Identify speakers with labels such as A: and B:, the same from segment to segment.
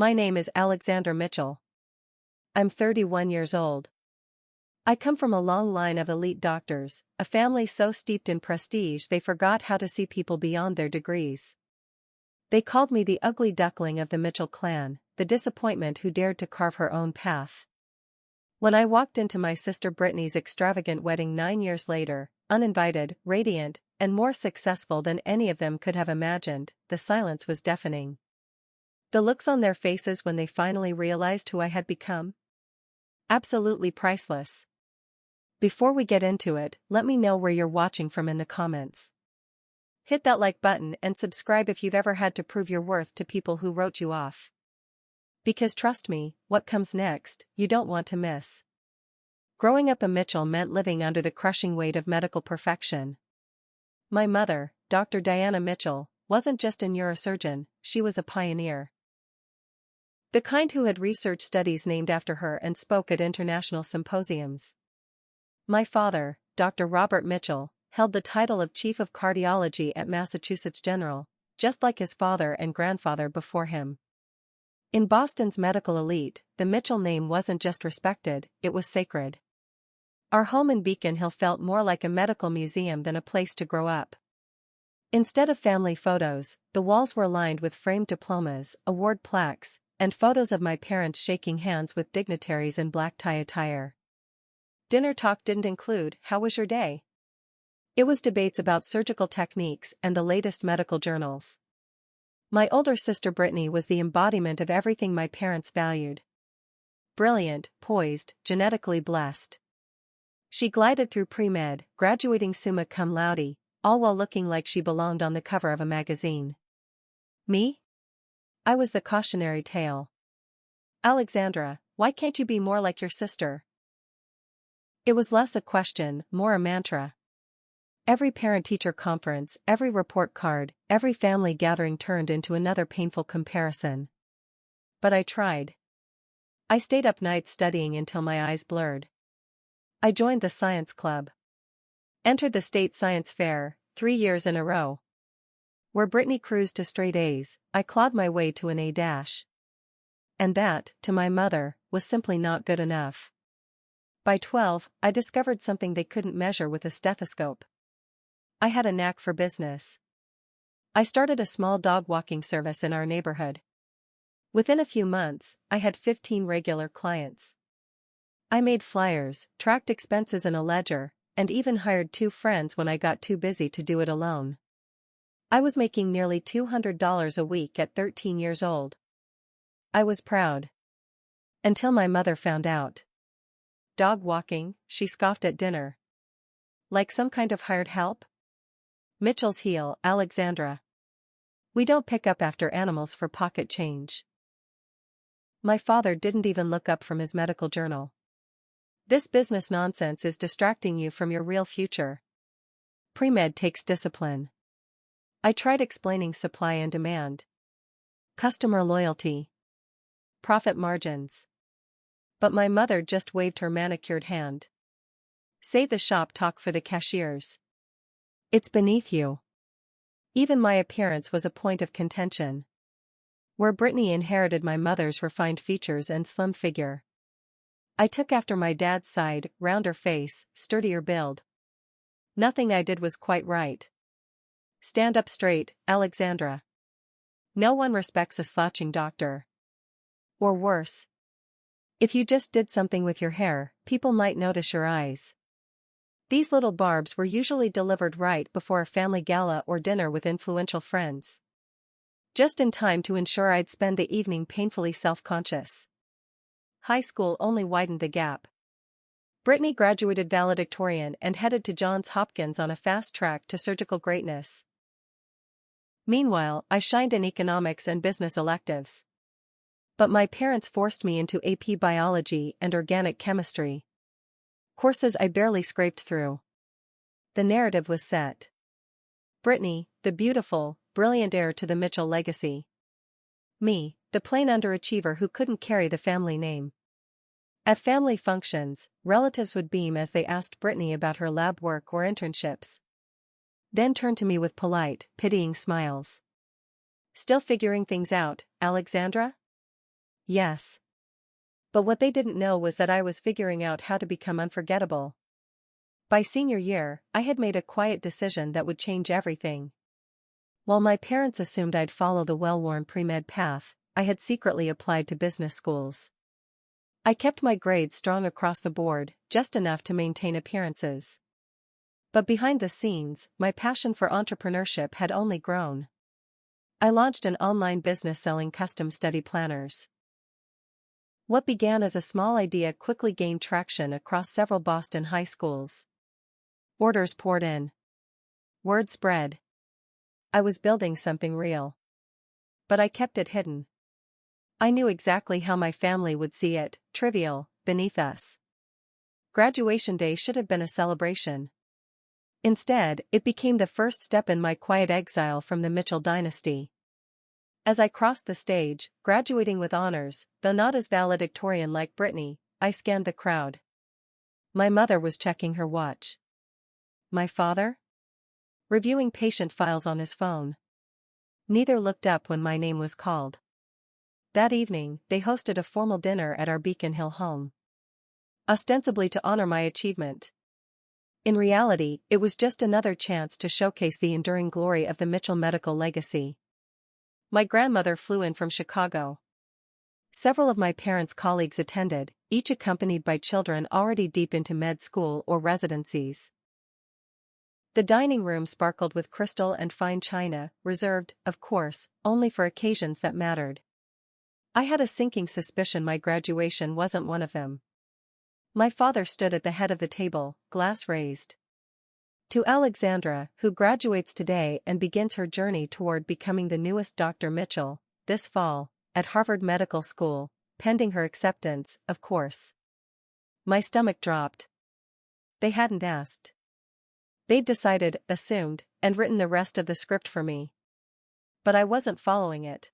A: My name is Alexandra Mitchell. I'm 31 years old. I come from a long line of elite doctors, a family so steeped in prestige they forgot how to see people beyond their degrees. They called me the ugly duckling of the Mitchell clan, the disappointment who dared to carve her own path. When I walked into my sister Brittany's extravagant wedding 9 years later, uninvited, radiant, and more successful than any of them could have imagined, the silence was deafening. The looks on their faces when they finally realized who I had become? Absolutely priceless. Before we get into it, let me know where you're watching from in the comments. Hit that like button and subscribe if you've ever had to prove your worth to people who wrote you off. Because trust me, what comes next, you don't want to miss. Growing up a Mitchell meant living under the crushing weight of medical perfection. My mother, Dr. Diana Mitchell, wasn't just a neurosurgeon, she was a pioneer. The kind who had research studies named after her and spoke at international symposiums. My father, Dr. Robert Mitchell, held the title of Chief of Cardiology at Massachusetts General, just like his father and grandfather before him. In Boston's medical elite, the Mitchell name wasn't just respected, it was sacred. Our home in Beacon Hill felt more like a medical museum than a place to grow up. Instead of family photos, the walls were lined with framed diplomas, award plaques, and photos of my parents shaking hands with dignitaries in black tie attire. Dinner talk didn't include, "How was your day?" It was debates about surgical techniques and the latest medical journals. My older sister Brittany was the embodiment of everything my parents valued. Brilliant, poised, genetically blessed. She glided through pre-med, graduating summa cum laude, all while looking like she belonged on the cover of a magazine. Me? I was the cautionary tale. "Alexandra, why can't you be more like your sister?" It was less a question, more a mantra. Every parent-teacher conference, every report card, every family gathering turned into another painful comparison. But I tried. I stayed up nights studying until my eyes blurred. I joined the science club. Entered the state science fair, 3 years in a row. Where Brittany cruised to straight A's, I clawed my way to an A-. And that, to my mother, was simply not good enough. By 12, I discovered something they couldn't measure with a stethoscope. I had a knack for business. I started a small dog walking service in our neighborhood. Within a few months, I had 15 regular clients. I made flyers, tracked expenses in a ledger, and even hired 2 friends when I got too busy to do it alone. I was making nearly $200 a week at 13 years old. I was proud. Until my mother found out. "Dog walking," she scoffed at dinner. "Like some kind of hired help?" Mitchell's heel, Alexandra. We don't pick up after animals for pocket change. My father didn't even look up from his medical journal. "This business nonsense is distracting you from your real future. Pre-med takes discipline." I tried explaining supply and demand. Customer loyalty. Profit margins. But my mother just waved her manicured hand. "Save the shop talk for the cashiers. It's beneath you." Even my appearance was a point of contention. Where Brittany inherited my mother's refined features and slim figure, I took after my dad's side, rounder face, sturdier build. Nothing I did was quite right. Stand up straight, Alexandra. No one respects a slouching doctor. Or worse. If you just did something with your hair, people might notice your eyes. These little barbs were usually delivered right before a family gala or dinner with influential friends. Just in time to ensure I'd spend the evening painfully self-conscious. High school only widened the gap. Brittany graduated valedictorian and headed to Johns Hopkins on a fast track to surgical greatness. Meanwhile, I shined in economics and business electives. But my parents forced me into AP biology and organic chemistry. Courses I barely scraped through. The narrative was set. Brittany, the beautiful, brilliant heir to the Mitchell legacy. Me, the plain underachiever who couldn't carry the family name. At family functions, relatives would beam as they asked Brittany about her lab work or internships. Then turned to me with polite, pitying smiles. "Still figuring things out, Alexandra?" yes. But what they didn't know was that I was figuring out how to become unforgettable. By senior year, I had made a quiet decision that would change everything. While my parents assumed I'd follow the well-worn pre-med path, I had secretly applied to business schools. I kept my grades strong across the board, just enough to maintain appearances. But behind the scenes, my passion for entrepreneurship had only grown. I launched an online business selling custom study planners. What began as a small idea quickly gained traction across several Boston high schools. Orders poured in. Word spread. I was building something real. But I kept it hidden. I knew exactly how my family would see it, trivial, beneath us. Graduation day should have been a celebration. Instead, it became the first step in my quiet exile from the Mitchell dynasty. As I crossed the stage, graduating with honors, though not as valedictorian like Brittany, I scanned the crowd. My mother was checking her watch. My father? Reviewing patient files on his phone. Neither looked up when my name was called. That evening, they hosted a formal dinner at our Beacon Hill home. Ostensibly to honor my achievement. In reality, it was just another chance to showcase the enduring glory of the Mitchell medical legacy. My grandmother flew in from Chicago. Several of my parents' colleagues attended, each accompanied by children already deep into med school or residencies. The dining room sparkled with crystal and fine china, reserved, of course, only for occasions that mattered. I had a sinking suspicion my graduation wasn't one of them. My father stood at the head of the table, glass raised. To Alexandra, who graduates today and begins her journey toward becoming the newest Dr. Mitchell, this fall, at Harvard Medical School, pending her acceptance, of course. My stomach dropped. They hadn't asked. They'd decided, assumed, and written the rest of the script for me. But I wasn't following it.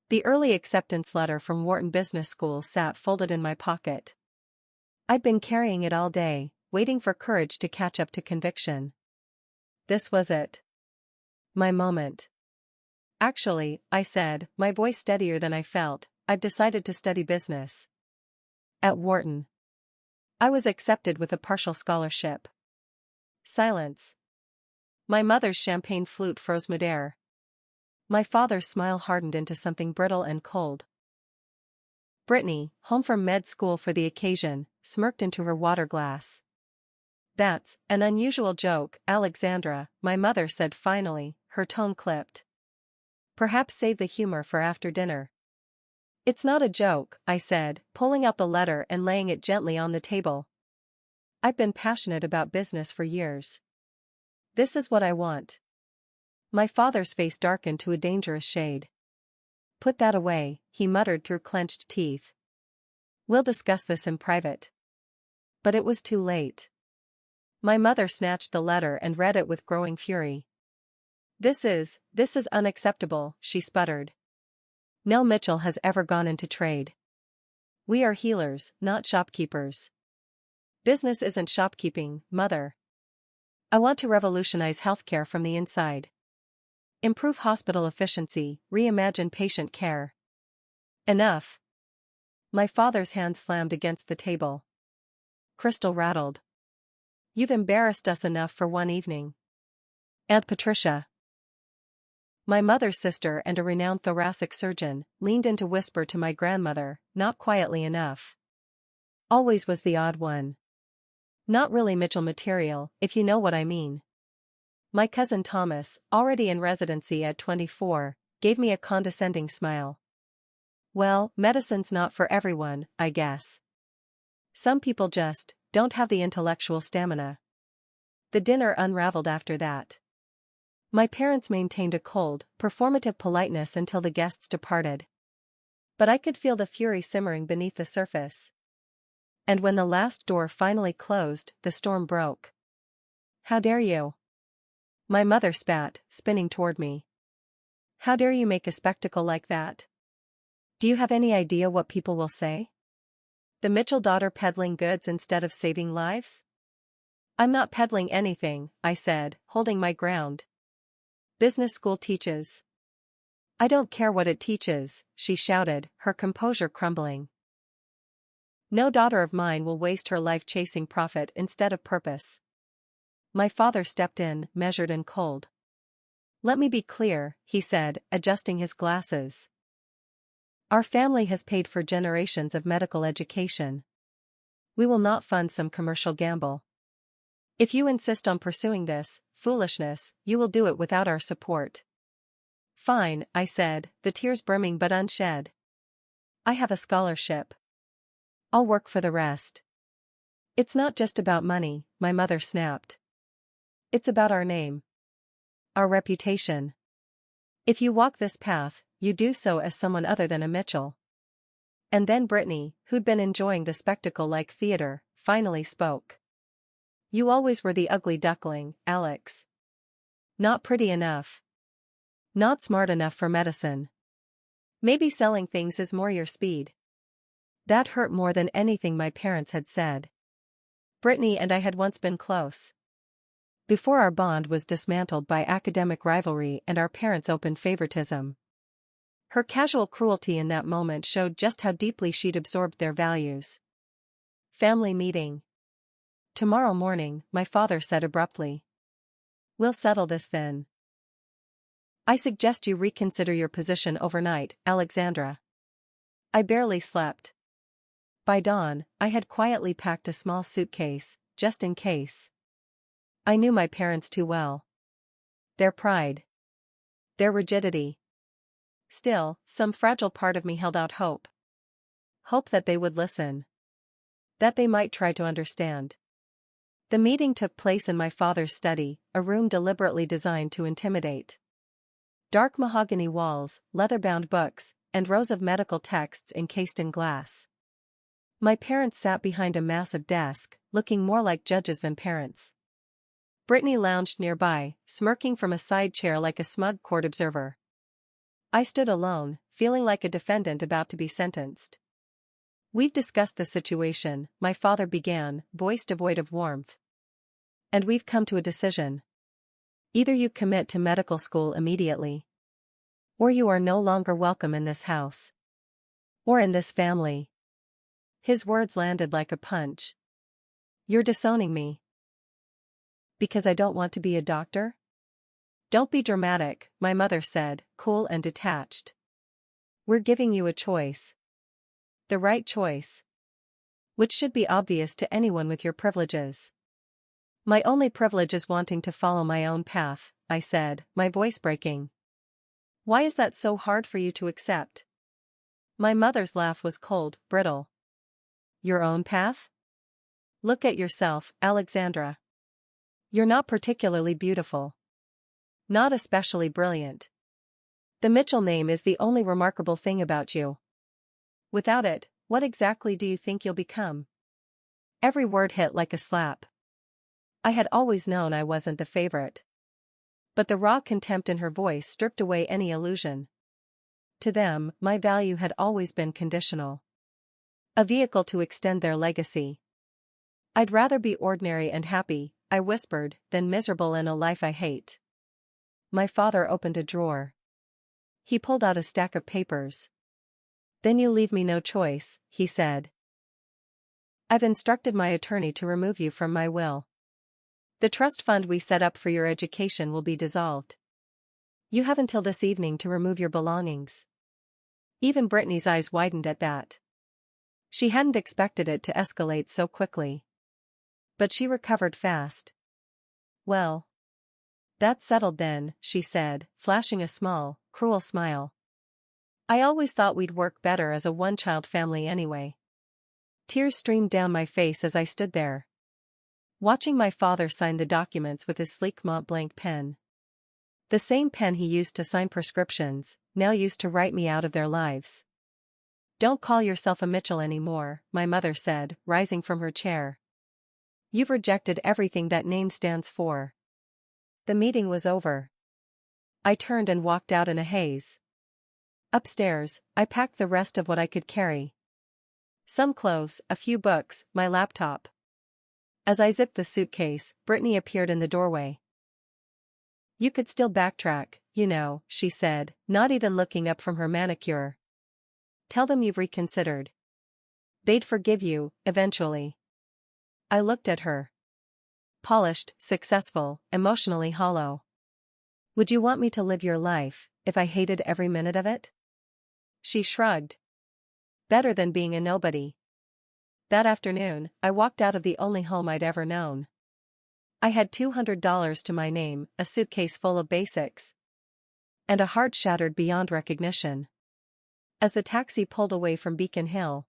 A: The early acceptance letter from Wharton Business School sat folded in my pocket. I'd been carrying it all day, waiting for courage to catch up to conviction. This was it. My moment. Actually, I said, my voice steadier than I felt, I've decided to study business. At Wharton. I was accepted with a partial scholarship. Silence. My mother's champagne flute froze midair. My father's smile hardened into something brittle and cold. Brittany, home from med school for the occasion, smirked into her water glass. That's an unusual joke, Alexandra, my mother said finally, her tone clipped. Perhaps save the humor for after dinner. It's not a joke, I said, pulling out the letter and laying it gently on the table. I've been passionate about business for years. This is what I want. My father's face darkened to a dangerous shade. Put that away, he muttered through clenched teeth. We'll discuss this in private. But it was too late. My mother snatched the letter and read it with growing fury. This is unacceptable, she sputtered. No Mitchell has ever gone into trade. We are healers, not shopkeepers. Business isn't shopkeeping, Mother. I want to revolutionize healthcare from the inside. Improve hospital efficiency, reimagine patient care. Enough. My father's hand slammed against the table. Crystal rattled. You've embarrassed us enough for one evening. Aunt Patricia, my mother's sister and a renowned thoracic surgeon, leaned in to whisper to my grandmother, not quietly enough. Always was the odd one. Not really Mitchell material, if you know what I mean. My cousin Thomas, already in residency at 24, gave me a condescending smile. Well, medicine's not for everyone, I guess. Some people just don't have the intellectual stamina. The dinner unraveled after that. My parents maintained a cold, performative politeness until the guests departed. But I could feel the fury simmering beneath the surface. And when the last door finally closed, the storm broke. How dare you? My mother spat, spinning toward me. How dare you make a spectacle like that? Do you have any idea what people will say? The Mitchell daughter peddling goods instead of saving lives? I'm not peddling anything, I said, holding my ground. Business school teaches. I don't care what it teaches, she shouted, her composure crumbling. No daughter of mine will waste her life chasing profit instead of purpose. My father stepped in, measured and cold. Let me be clear, he said, adjusting his glasses. Our family has paid for generations of medical education. We will not fund some commercial gamble. If you insist on pursuing this foolishness, you will do it without our support. Fine, I said, the tears brimming but unshed. I have a scholarship. I'll work for the rest. It's not just about money, my mother snapped. It's about our name. Our reputation. If you walk this path, you do so as someone other than a Mitchell. And then Brittany, who'd been enjoying the spectacle like theater, finally spoke. You always were the ugly duckling, Alex. Not pretty enough. Not smart enough for medicine. Maybe selling things is more your speed. That hurt more than anything my parents had said. Brittany and I had once been close. Before our bond was dismantled by academic rivalry and our parents' open favoritism. Her casual cruelty in that moment showed just how deeply she'd absorbed their values. Family meeting. Tomorrow morning, my father said abruptly. We'll settle this then. I suggest you reconsider your position overnight, Alexandra. I barely slept. By dawn, I had quietly packed a small suitcase, just in case. I knew my parents too well. Their pride. Their rigidity. Still, some fragile part of me held out hope. Hope that they would listen. That they might try to understand. The meeting took place in my father's study, a room deliberately designed to intimidate. Dark mahogany walls, leather-bound books, and rows of medical texts encased in glass. My parents sat behind a massive desk, looking more like judges than parents. Brittany lounged nearby, smirking from a side chair like a smug court observer. I stood alone, feeling like a defendant about to be sentenced. We've discussed the situation, my father began, voice devoid of warmth. And we've come to a decision. Either you commit to medical school immediately. Or you are no longer welcome in this house. Or in this family. His words landed like a punch. You're disowning me. Because I don't want to be a doctor? Don't be dramatic, my mother said, cool and detached. We're giving you a choice. The right choice. Which should be obvious to anyone with your privileges. My only privilege is wanting to follow my own path, I said, my voice breaking. Why is that so hard for you to accept? My mother's laugh was cold, brittle. Your own path? Look at yourself, Alexandra. You're not particularly beautiful. Not especially brilliant. The Mitchell name is the only remarkable thing about you. Without it, what exactly do you think you'll become? Every word hit like a slap. I had always known I wasn't the favorite. But the raw contempt in her voice stripped away any illusion. To them, my value had always been conditional. A vehicle to extend their legacy. I'd rather be ordinary and happy, I whispered, than miserable in a life I hate. My father opened a drawer. He pulled out a stack of papers. Then you leave me no choice, he said. I've instructed my attorney to remove you from my will. The trust fund we set up for your education will be dissolved. You have until this evening to remove your belongings. Even Brittany's eyes widened at that. She hadn't expected it to escalate so quickly. But she recovered fast. Well. That's settled then, she said, flashing a small, cruel smile. I always thought we'd work better as a one-child family anyway. Tears streamed down my face as I stood there, watching my father sign the documents with his sleek Mont-Blanc pen. The same pen he used to sign prescriptions, now used to write me out of their lives. Don't call yourself a Mitchell anymore, my mother said, rising from her chair. You've rejected everything that name stands for. The meeting was over. I turned and walked out in a haze. Upstairs, I packed the rest of what I could carry. Some clothes, a few books, my laptop. As I zipped the suitcase, Brittany appeared in the doorway. You could still backtrack, she said, not even looking up from her manicure. Tell them you've reconsidered. They'd forgive you, eventually. I looked at her. Polished, successful, emotionally hollow. Would you want me to live your life, if I hated every minute of it? She shrugged. Better than being a nobody. That afternoon, I walked out of the only home I'd ever known. I had $200 to my name, a suitcase full of basics. And a heart shattered beyond recognition. As the taxi pulled away from Beacon Hill,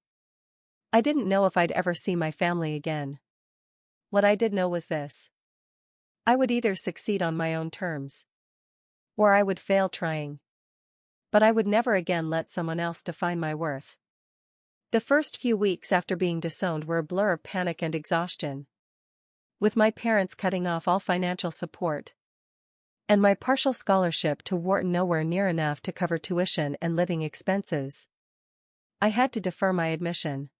A: I didn't know if I'd ever see my family again. What I did know was this. I would either succeed on my own terms, or I would fail trying. But I would never again let someone else define my worth. The first few weeks after being disowned were a blur of panic and exhaustion. With my parents cutting off all financial support, and my partial scholarship to Wharton nowhere near enough to cover tuition and living expenses, I had to defer my admission.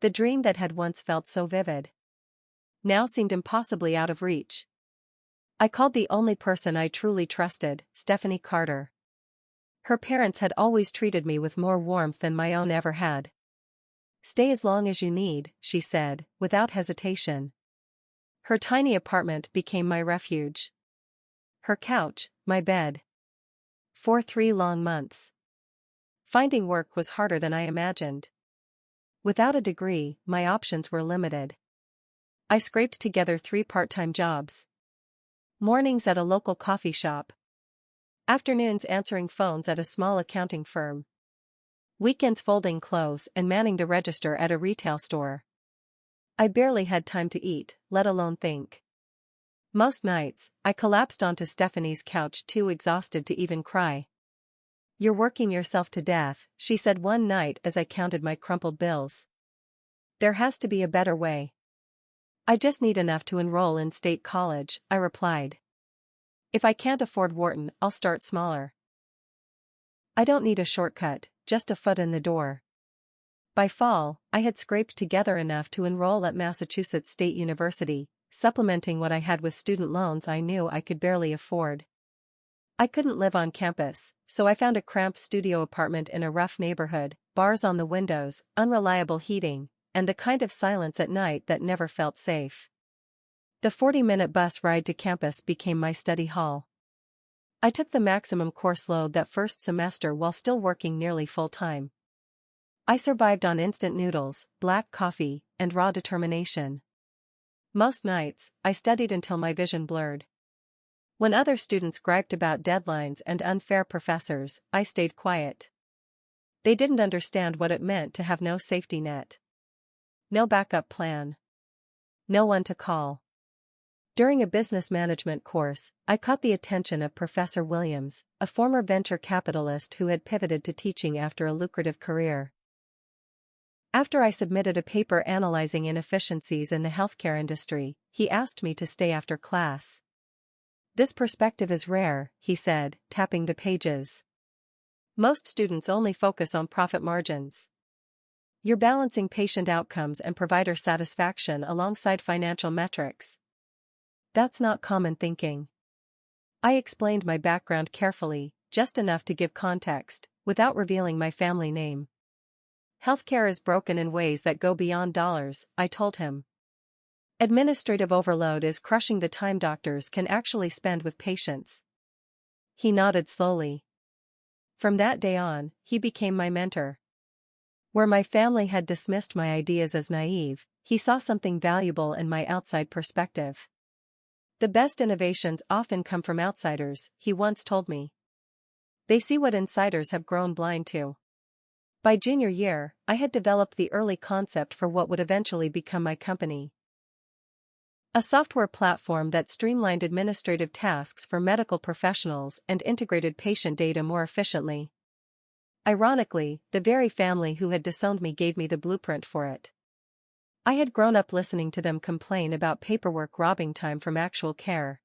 A: The dream that had once felt so vivid now seemed impossibly out of reach. I called the only person I truly trusted, Stephanie Carter. Her parents had always treated me with more warmth than my own ever had. Stay as long as you need, she said, without hesitation. Her tiny apartment became my refuge. Her couch, my bed. For 3 long months. Finding work was harder than I imagined. Without a degree, my options were limited. I scraped together 3 part-time jobs. Mornings at a local coffee shop. Afternoons answering phones at a small accounting firm. Weekends folding clothes and manning the register at a retail store. I barely had time to eat, let alone think. Most nights, I collapsed onto Stephanie's couch too exhausted to even cry. You're working yourself to death, she said one night as I counted my crumpled bills. There has to be a better way. I just need enough to enroll in state college, I replied. If I can't afford Wharton, I'll start smaller. I don't need a shortcut, just a foot in the door. By fall, I had scraped together enough to enroll at Massachusetts State University, supplementing what I had with student loans I knew I could barely afford. I couldn't live on campus, so I found a cramped studio apartment in a rough neighborhood, bars on the windows, unreliable heating, and the kind of silence at night that never felt safe. The 40-minute bus ride to campus became my study hall. I took the maximum course load that first semester while still working nearly full-time. I survived on instant noodles, black coffee, and raw determination. Most nights, I studied until my vision blurred. When other students griped about deadlines and unfair professors, I stayed quiet. They didn't understand what it meant to have no safety net. No backup plan. No one to call. During a business management course, I caught the attention of Professor Williams, a former venture capitalist who had pivoted to teaching after a lucrative career. After I submitted a paper analyzing inefficiencies in the healthcare industry, he asked me to stay after class. This perspective is rare, he said, tapping the pages. Most students only focus on profit margins. You're balancing patient outcomes and provider satisfaction alongside financial metrics. That's not common thinking. I explained my background carefully, just enough to give context, without revealing my family name. Healthcare is broken in ways that go beyond dollars, I told him. Administrative overload is crushing the time doctors can actually spend with patients. He nodded slowly. From that day on, he became my mentor. Where my family had dismissed my ideas as naive, he saw something valuable in my outside perspective. The best innovations often come from outsiders, he once told me. They see what insiders have grown blind to. By junior year, I had developed the early concept for what would eventually become my company. A software platform that streamlined administrative tasks for medical professionals and integrated patient data more efficiently. Ironically, the very family who had disowned me gave me the blueprint for it. I had grown up listening to them complain about paperwork robbing time from actual care.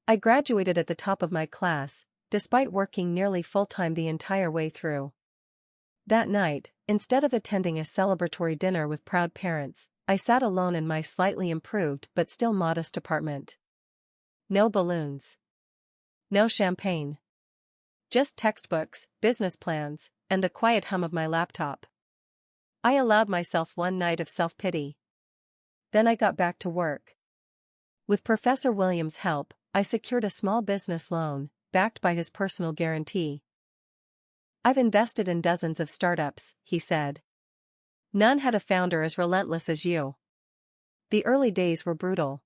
A: I graduated at the top of my class, despite working nearly full-time the entire way through. That night, instead of attending a celebratory dinner with proud parents, I sat alone in my slightly improved but still modest apartment. No balloons. No champagne. Just textbooks, business plans, and the quiet hum of my laptop. I allowed myself one night of self-pity. Then I got back to work. With Professor Williams' help, I secured a small business loan, backed by his personal guarantee. I've invested in dozens of startups, he said. None had a founder as relentless as you. The early days were brutal.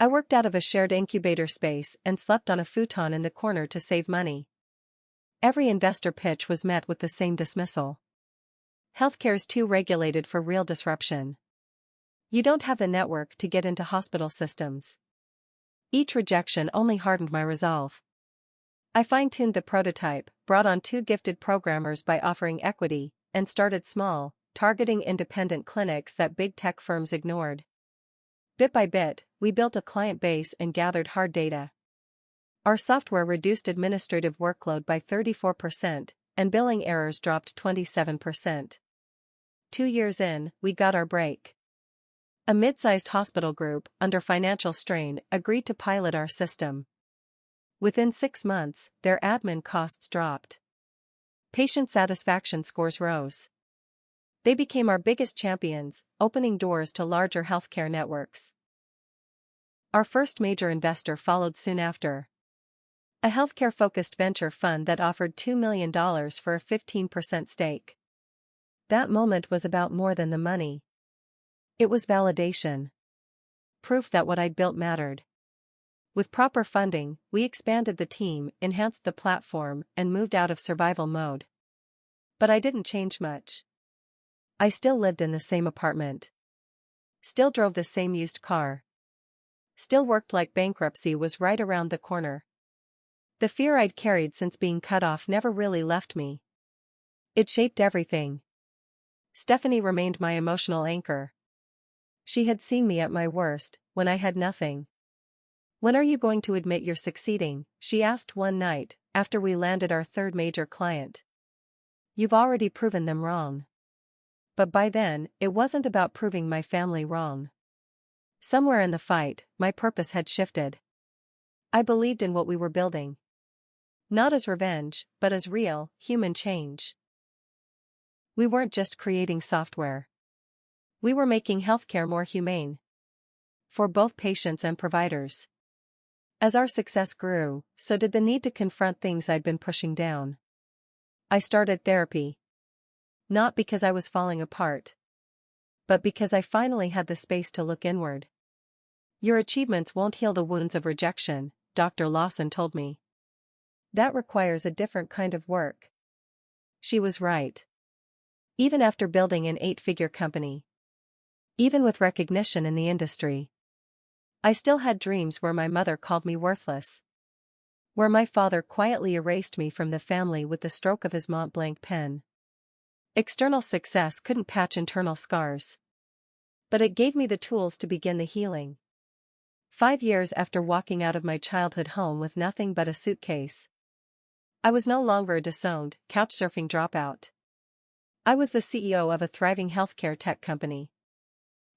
A: I worked out of a shared incubator space and slept on a futon in the corner to save money. Every investor pitch was met with the same dismissal. Healthcare's too regulated for real disruption. You don't have the network to get into hospital systems. Each rejection only hardened my resolve. I fine-tuned the prototype, brought on 2 gifted programmers by offering equity, and started small, targeting independent clinics that big tech firms ignored. Bit by bit, we built a client base and gathered hard data. Our software reduced administrative workload by 34%, and billing errors dropped 27%. 2 years in, we got our break. A mid-sized hospital group, under financial strain, agreed to pilot our system. Within 6 months, their admin costs dropped. Patient satisfaction scores rose. They became our biggest champions, opening doors to larger healthcare networks. Our first major investor followed soon after. A healthcare-focused venture fund that offered $2 million for a 15% stake. That moment was about more than the money. It was validation. Proof that what I'd built mattered. With proper funding, we expanded the team, enhanced the platform, and moved out of survival mode. But I didn't change much. I still lived in the same apartment. Still drove the same used car. Still worked like bankruptcy was right around the corner. The fear I'd carried since being cut off never really left me. It shaped everything. Stephanie remained my emotional anchor. She had seen me at my worst, when I had nothing. "When are you going to admit you're succeeding?" she asked one night, after we landed our 3rd major client. "You've already proven them wrong." But by then, it wasn't about proving my family wrong. Somewhere in the fight, my purpose had shifted. I believed in what we were building. Not as revenge, but as real, human change. We weren't just creating software. We were making healthcare more humane. For both patients and providers. As our success grew, so did the need to confront things I'd been pushing down. I started therapy. Not because I was falling apart. But because I finally had the space to look inward. "Your achievements won't heal the wounds of rejection," Dr. Lawson told me. "That requires a different kind of work." She was right. Even after building an 8-figure company. Even with recognition in the industry. I still had dreams where my mother called me worthless. Where my father quietly erased me from the family with the stroke of his Mont Blanc pen. External success couldn't patch internal scars. But it gave me the tools to begin the healing. 5 years after walking out of my childhood home with nothing but a suitcase. I was no longer a disowned, couch-surfing dropout. I was the CEO of a thriving healthcare tech company.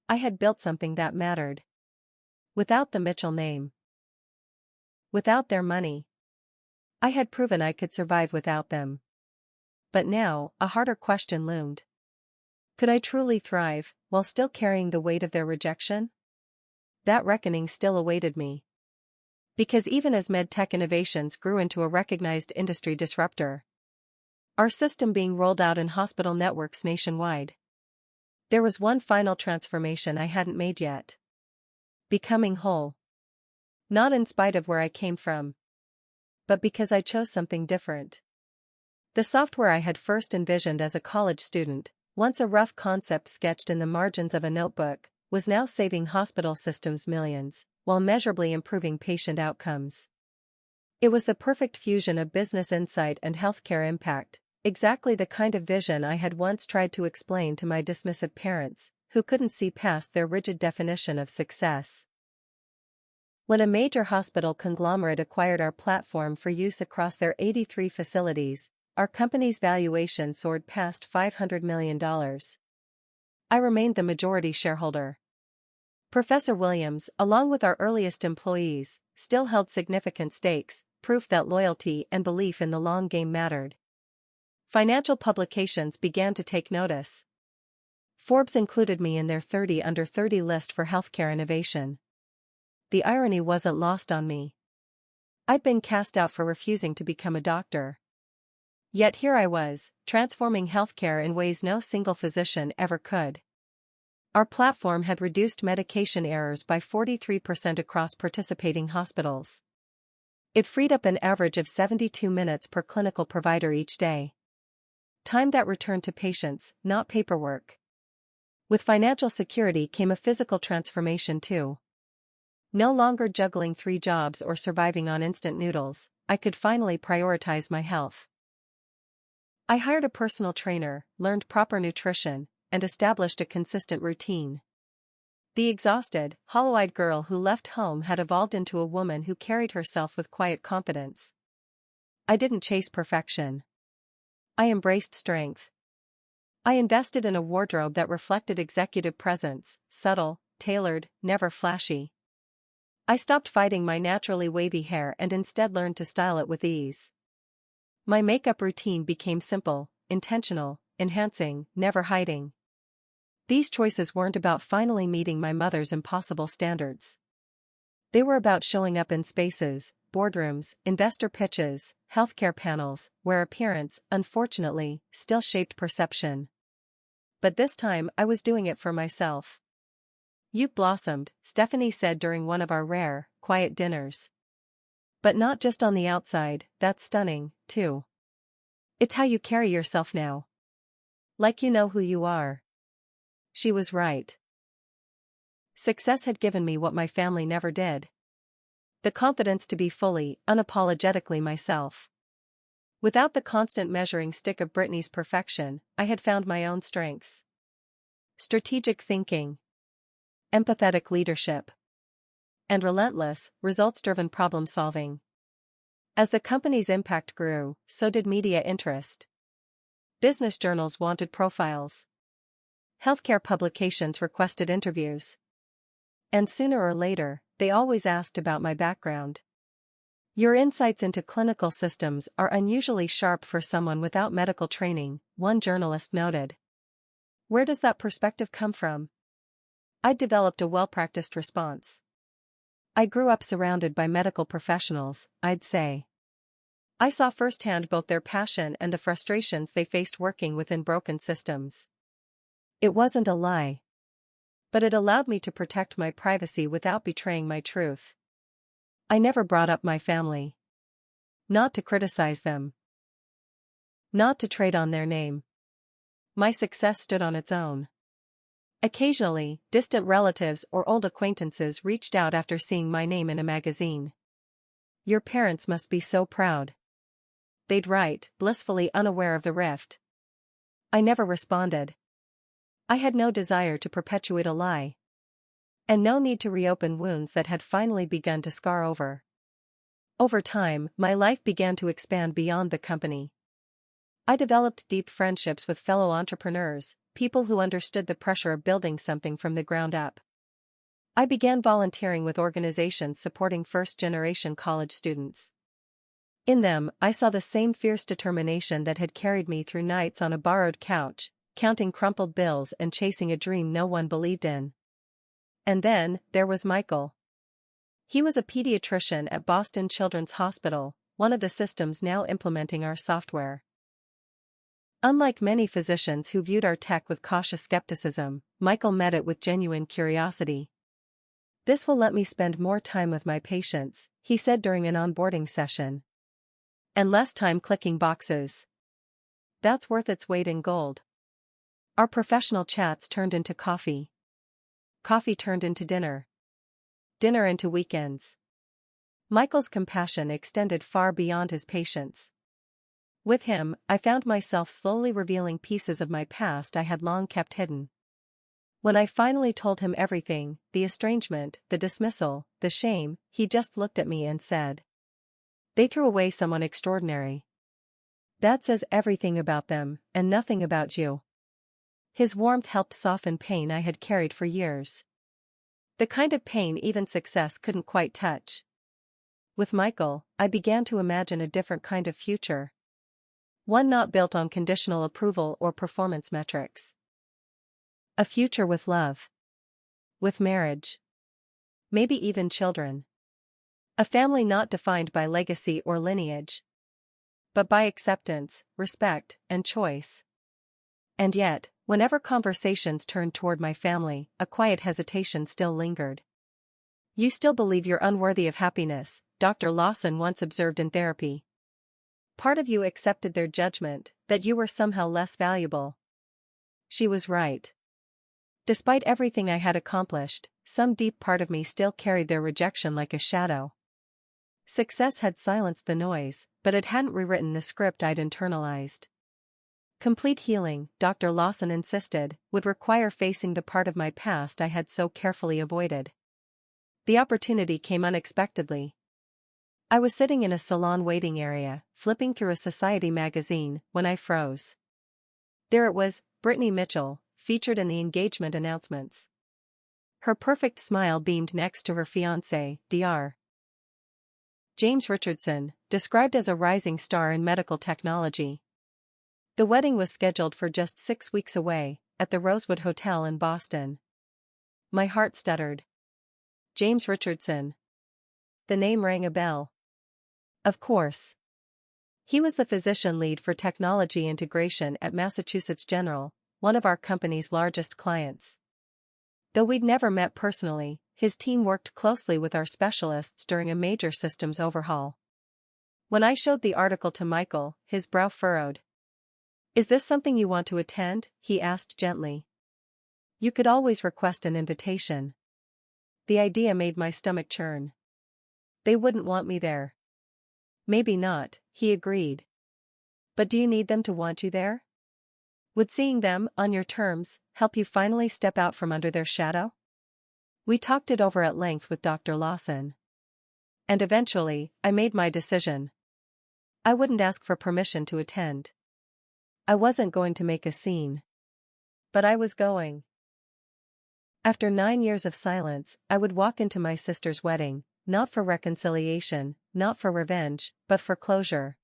A: I had built something that mattered. Without the Mitchell name. Without their money. I had proven I could survive without them. But now, a harder question loomed. Could I truly thrive, while still carrying the weight of their rejection? That reckoning still awaited me. Because even as medtech innovations grew into a recognized industry disruptor, our system being rolled out in hospital networks nationwide, there was one final transformation I hadn't made yet. Becoming whole. Not in spite of where I came from, but because I chose something different. The software I had first envisioned as a college student, once a rough concept sketched in the margins of a notebook, was now saving hospital systems millions, while measurably improving patient outcomes. It was the perfect fusion of business insight and healthcare impact, exactly the kind of vision I had once tried to explain to my dismissive parents, who couldn't see past their rigid definition of success. When a major hospital conglomerate acquired our platform for use across their 83 facilities, our company's valuation soared past $500 million. I remained the majority shareholder. Professor Williams, along with our earliest employees, still held significant stakes, proof that loyalty and belief in the long game mattered. Financial publications began to take notice. Forbes included me in their 30 under 30 list for healthcare innovation. The irony wasn't lost on me. I'd been cast out for refusing to become a doctor. Yet here I was, transforming healthcare in ways no single physician ever could. Our platform had reduced medication errors by 43% across participating hospitals. It freed up an average of 72 minutes per clinical provider each day. Time that returned to patients, not paperwork. With financial security came a physical transformation too. No longer juggling 3 jobs or surviving on instant noodles, I could finally prioritize my health. I hired a personal trainer, learned proper nutrition, and established a consistent routine. The exhausted, hollow-eyed girl who left home had evolved into a woman who carried herself with quiet confidence. I didn't chase perfection. I embraced strength. I invested in a wardrobe that reflected executive presence, subtle, tailored, never flashy. I stopped fighting my naturally wavy hair and instead learned to style it with ease. My makeup routine became simple, intentional, enhancing, never hiding. These choices weren't about finally meeting my mother's impossible standards. They were about showing up in spaces, boardrooms, investor pitches, healthcare panels, where appearance, unfortunately, still shaped perception. But this time I was doing it for myself. "You've blossomed," Stephanie said during one of our rare, quiet dinners. "But not just on the outside, that's stunning, too. It's how you carry yourself now. Like you know who you are." She was right. Success had given me what my family never did. The confidence to be fully, unapologetically myself. Without the constant measuring stick of Brittany's perfection, I had found my own strengths. Strategic thinking. Empathetic leadership. And relentless, results-driven problem-solving. As the company's impact grew, so did media interest. Business journals wanted profiles. Healthcare publications requested interviews. And sooner or later, they always asked about my background. "Your insights into clinical systems are unusually sharp for someone without medical training," one journalist noted. "Where does that perspective come from?" I developed a well-practiced response. "I grew up surrounded by medical professionals," I'd say. I saw firsthand both their passion and the frustrations they faced working within broken systems. It wasn't a lie. But it allowed me to protect my privacy without betraying my truth. I never brought up my family. Not to criticize them. Not to trade on their name. My success stood on its own. Occasionally, distant relatives or old acquaintances reached out after seeing my name in a magazine. "Your parents must be so proud." They'd write, blissfully unaware of the rift. I never responded. I had no desire to perpetuate a lie. And no need to reopen wounds that had finally begun to scar over. Over time, my life began to expand beyond the company. I developed deep friendships with fellow entrepreneurs, people who understood the pressure of building something from the ground up. I began volunteering with organizations supporting first-generation college students. In them, I saw the same fierce determination that had carried me through nights on a borrowed couch, counting crumpled bills and chasing a dream no one believed in. And then, there was Michael. He was a pediatrician at Boston Children's Hospital, one of the systems now implementing our software. Unlike many physicians who viewed our tech with cautious skepticism, Michael met it with genuine curiosity. "This will let me spend more time with my patients," he said during an onboarding session. "And less time clicking boxes. That's worth its weight in gold." Our professional chats turned into coffee. Coffee turned into dinner. Dinner into weekends. Michael's compassion extended far beyond his patients. With him, I found myself slowly revealing pieces of my past I had long kept hidden. When I finally told him everything, the estrangement, the dismissal, the shame, he just looked at me and said, "They threw away someone extraordinary. That says everything about them, and nothing about you." His warmth helped soften pain I had carried for years. The kind of pain even success couldn't quite touch. With Michael, I began to imagine a different kind of future. One not built on conditional approval or performance metrics. A future with love. With marriage. Maybe even children. A family not defined by legacy or lineage, but by acceptance, respect, and choice. And yet, whenever conversations turned toward my family, a quiet hesitation still lingered. "You still believe you're unworthy of happiness," Dr. Lawson once observed in therapy. "Part of you accepted their judgment, that you were somehow less valuable." She was right. Despite everything I had accomplished, some deep part of me still carried their rejection like a shadow. Success had silenced the noise, but it hadn't rewritten the script I'd internalized. Complete healing, Dr. Lawson insisted, would require facing the part of my past I had so carefully avoided. The opportunity came unexpectedly. I was sitting in a salon waiting area, flipping through a society magazine, when I froze. There it was, Brittany Mitchell, featured in the engagement announcements. Her perfect smile beamed next to her fiancé, Dr. James Richardson, described as a rising star in medical technology. The wedding was scheduled for just 6 weeks away, at the Rosewood Hotel in Boston. My heart stuttered. James Richardson. The name rang a bell. Of course. He was the physician lead for technology integration at Massachusetts General, one of our company's largest clients. Though we'd never met personally, his team worked closely with our specialists during a major systems overhaul. When I showed the article to Michael, his brow furrowed. "Is this something you want to attend?" he asked gently. "You could always request an invitation." The idea made my stomach churn. "They wouldn't want me there." "Maybe not," he agreed. "But do you need them to want you there? Would seeing them, on your terms, help you finally step out from under their shadow?" We talked it over at length with Dr. Lawson. And eventually, I made my decision. I wouldn't ask for permission to attend. I wasn't going to make a scene. But I was going. After 9 years of silence, I would walk into my sister's wedding, not for reconciliation, not for revenge, but for closure.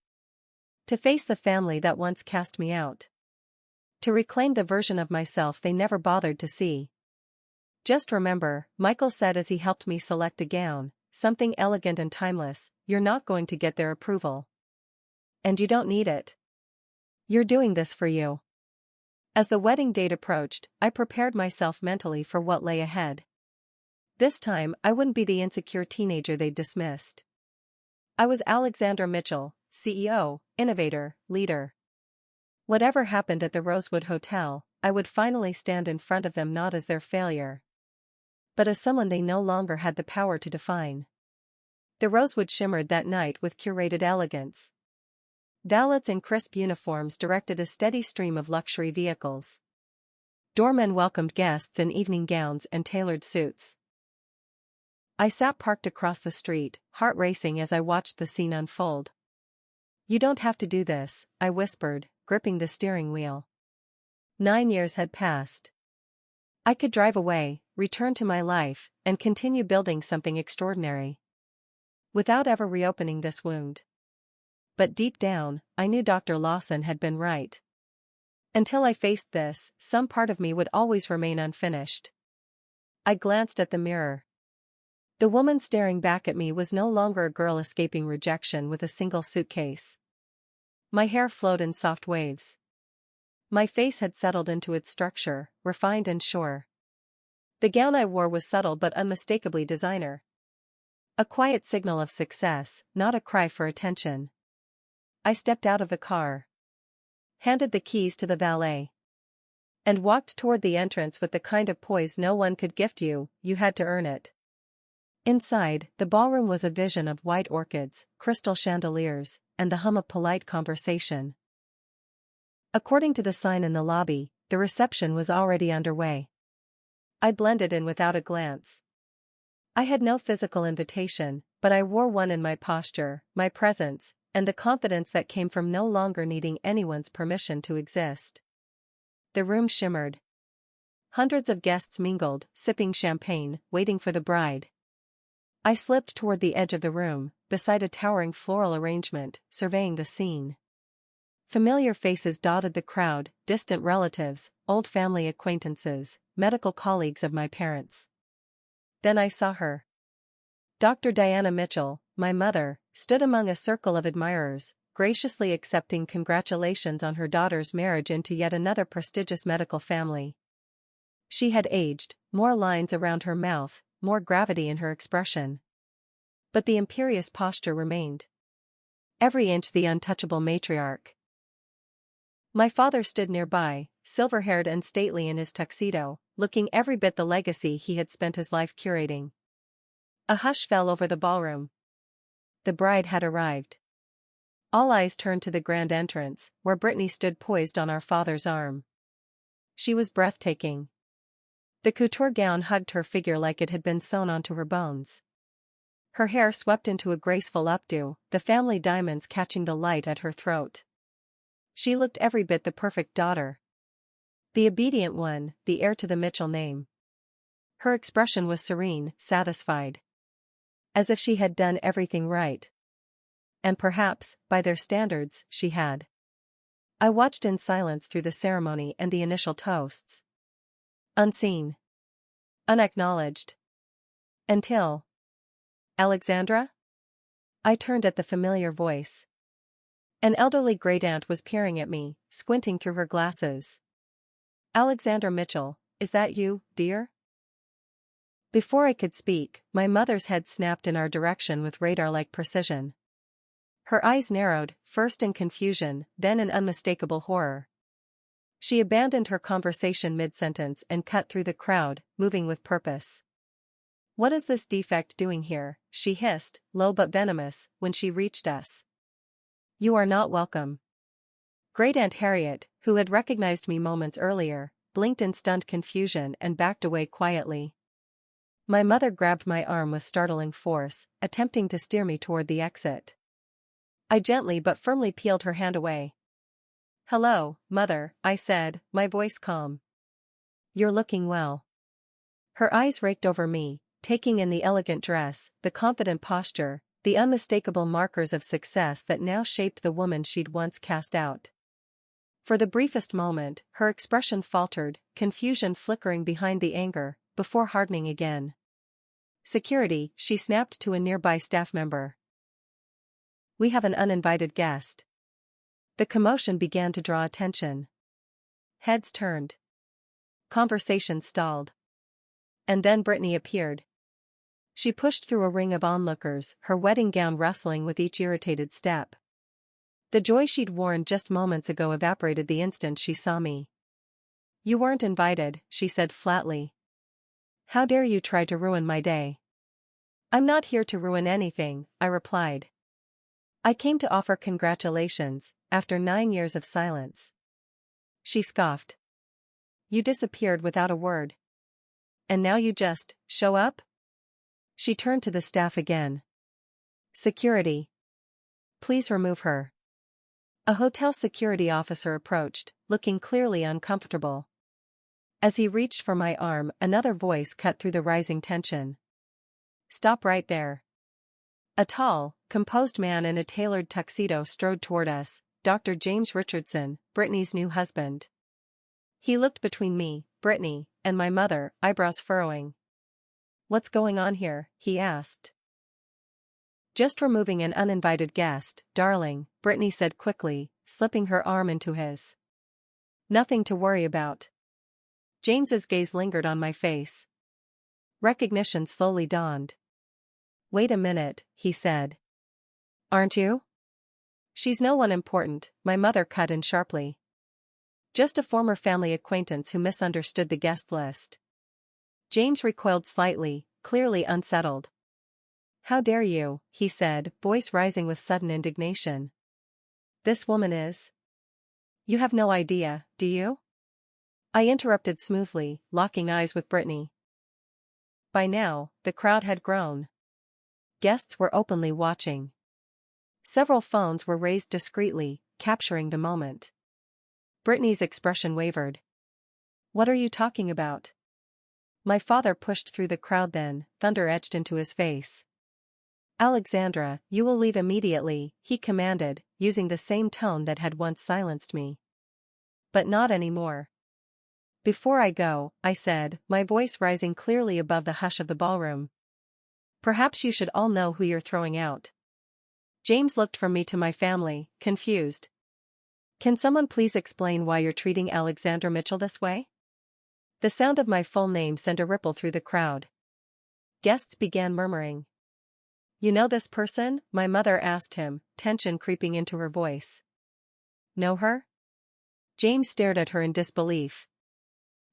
A: To face the family that once cast me out. To reclaim the version of myself they never bothered to see. "Just remember," Michael said as he helped me select a gown, "something elegant and timeless, you're not going to get their approval. And you don't need it. You're doing this for you." As the wedding date approached, I prepared myself mentally for what lay ahead. This time, I wouldn't be the insecure teenager they'd dismissed. I was Alexandra Mitchell, CEO, innovator, leader. Whatever happened at the Rosewood Hotel, I would finally stand in front of them not as their failure, but as someone they no longer had the power to define. The Rosewood shimmered that night with curated elegance. Valets in crisp uniforms directed a steady stream of luxury vehicles. Doormen welcomed guests in evening gowns and tailored suits. I sat parked across the street, heart racing as I watched the scene unfold. "You don't have to do this," I whispered, gripping the steering wheel. 9 years had passed. I could drive away, return to my life, and continue building something extraordinary. Without ever reopening this wound. But deep down, I knew Dr. Lawson had been right. Until I faced this, some part of me would always remain unfinished. I glanced at the mirror. The woman staring back at me was no longer a girl escaping rejection with a single suitcase. My hair flowed in soft waves. My face had settled into its structure, refined and sure. The gown I wore was subtle but unmistakably designer. A quiet signal of success, not a cry for attention. I stepped out of the car, handed the keys to the valet, and walked toward the entrance with the kind of poise no one could gift you, you had to earn it. Inside, the ballroom was a vision of white orchids, crystal chandeliers, and the hum of polite conversation. According to the sign in the lobby, the reception was already underway. I blended in without a glance. I had no physical invitation, but I wore one in my posture, my presence, and the confidence that came from no longer needing anyone's permission to exist. The room shimmered. Hundreds of guests mingled, sipping champagne, waiting for the bride. I slipped toward the edge of the room, beside a towering floral arrangement, surveying the scene. Familiar faces dotted the crowd, distant relatives, old family acquaintances, medical colleagues of my parents. Then I saw her. Dr. Diana Mitchell, my mother, stood among a circle of admirers, graciously accepting congratulations on her daughter's marriage into yet another prestigious medical family. She had aged, more lines around her mouth, more gravity in her expression. But the imperious posture remained. Every inch the untouchable matriarch. My father stood nearby, silver-haired and stately in his tuxedo, looking every bit the legacy he had spent his life curating. A hush fell over the ballroom. The bride had arrived. All eyes turned to the grand entrance, where Brittany stood poised on our father's arm. She was breathtaking. The couture gown hugged her figure like it had been sewn onto her bones. Her hair swept into a graceful updo, the family diamonds catching the light at her throat. She looked every bit the perfect daughter. The obedient one, the heir to the Mitchell name. Her expression was serene, satisfied. As if she had done everything right. And perhaps, by their standards, she had. I watched in silence through the ceremony and the initial toasts. Unseen. Unacknowledged. Until. Alexandra? I turned at the familiar voice. An elderly great-aunt was peering at me, squinting through her glasses. Alexandra Mitchell, is that you, dear? Before I could speak, my mother's head snapped in our direction with radar-like precision. Her eyes narrowed, first in confusion, then in unmistakable horror. She abandoned her conversation mid-sentence and cut through the crowd, moving with purpose. "What is this defect doing here?" she hissed, low but venomous, when she reached us. "You are not welcome." Great-aunt Harriet, who had recognized me moments earlier, blinked in stunned confusion and backed away quietly. My mother grabbed my arm with startling force, attempting to steer me toward the exit. I gently but firmly peeled her hand away. "Hello, Mother," I said, my voice calm. "You're looking well." Her eyes raked over me, taking in the elegant dress, the confident posture, the unmistakable markers of success that now shaped the woman she'd once cast out. For the briefest moment, her expression faltered, confusion flickering behind the anger, before hardening again. "Security," she snapped to a nearby staff member. "We have an uninvited guest." The commotion began to draw attention. Heads turned. Conversation stalled. And then Brittany appeared. She pushed through a ring of onlookers, her wedding gown rustling with each irritated step. The joy she'd worn just moments ago evaporated the instant she saw me. "You weren't invited," she said flatly. "How dare you try to ruin my day?" "I'm not here to ruin anything," I replied. "I came to offer congratulations, after 9 years of silence." She scoffed. "You disappeared without a word. And now you just show up?" She turned to the staff again. "Security. Please remove her." A hotel security officer approached, looking clearly uncomfortable. As he reached for my arm, another voice cut through the rising tension. "Stop right there." A tall, composed man in a tailored tuxedo strode toward us, Dr. James Richardson, Brittany's new husband. He looked between me, Brittany, and my mother, eyebrows furrowing. "What's going on here?" he asked. "Just removing an uninvited guest, darling," Brittany said quickly, slipping her arm into his. "Nothing to worry about." James's gaze lingered on my face. Recognition slowly dawned. "Wait a minute," he said. "Aren't you?" "She's no one important," my mother cut in sharply. "Just a former family acquaintance who misunderstood the guest list." James recoiled slightly, clearly unsettled. "How dare you," he said, voice rising with sudden indignation. "This woman is—" "You have no idea, do you?" I interrupted smoothly, locking eyes with Brittany. By now, the crowd had grown. Guests were openly watching. Several phones were raised discreetly, capturing the moment. Brittany's expression wavered. What are you talking about? My father pushed through the crowd then, thunder etched into his face. Alexandra, you will leave immediately, he commanded, using the same tone that had once silenced me. But not anymore. Before I go, I said, my voice rising clearly above the hush of the ballroom. Perhaps you should all know who you're throwing out. James looked from me to my family, confused. Can someone please explain why you're treating Alexandra Mitchell this way? The sound of my full name sent a ripple through the crowd. Guests began murmuring. You know this person? My mother asked him, tension creeping into her voice. Know her? James stared at her in disbelief.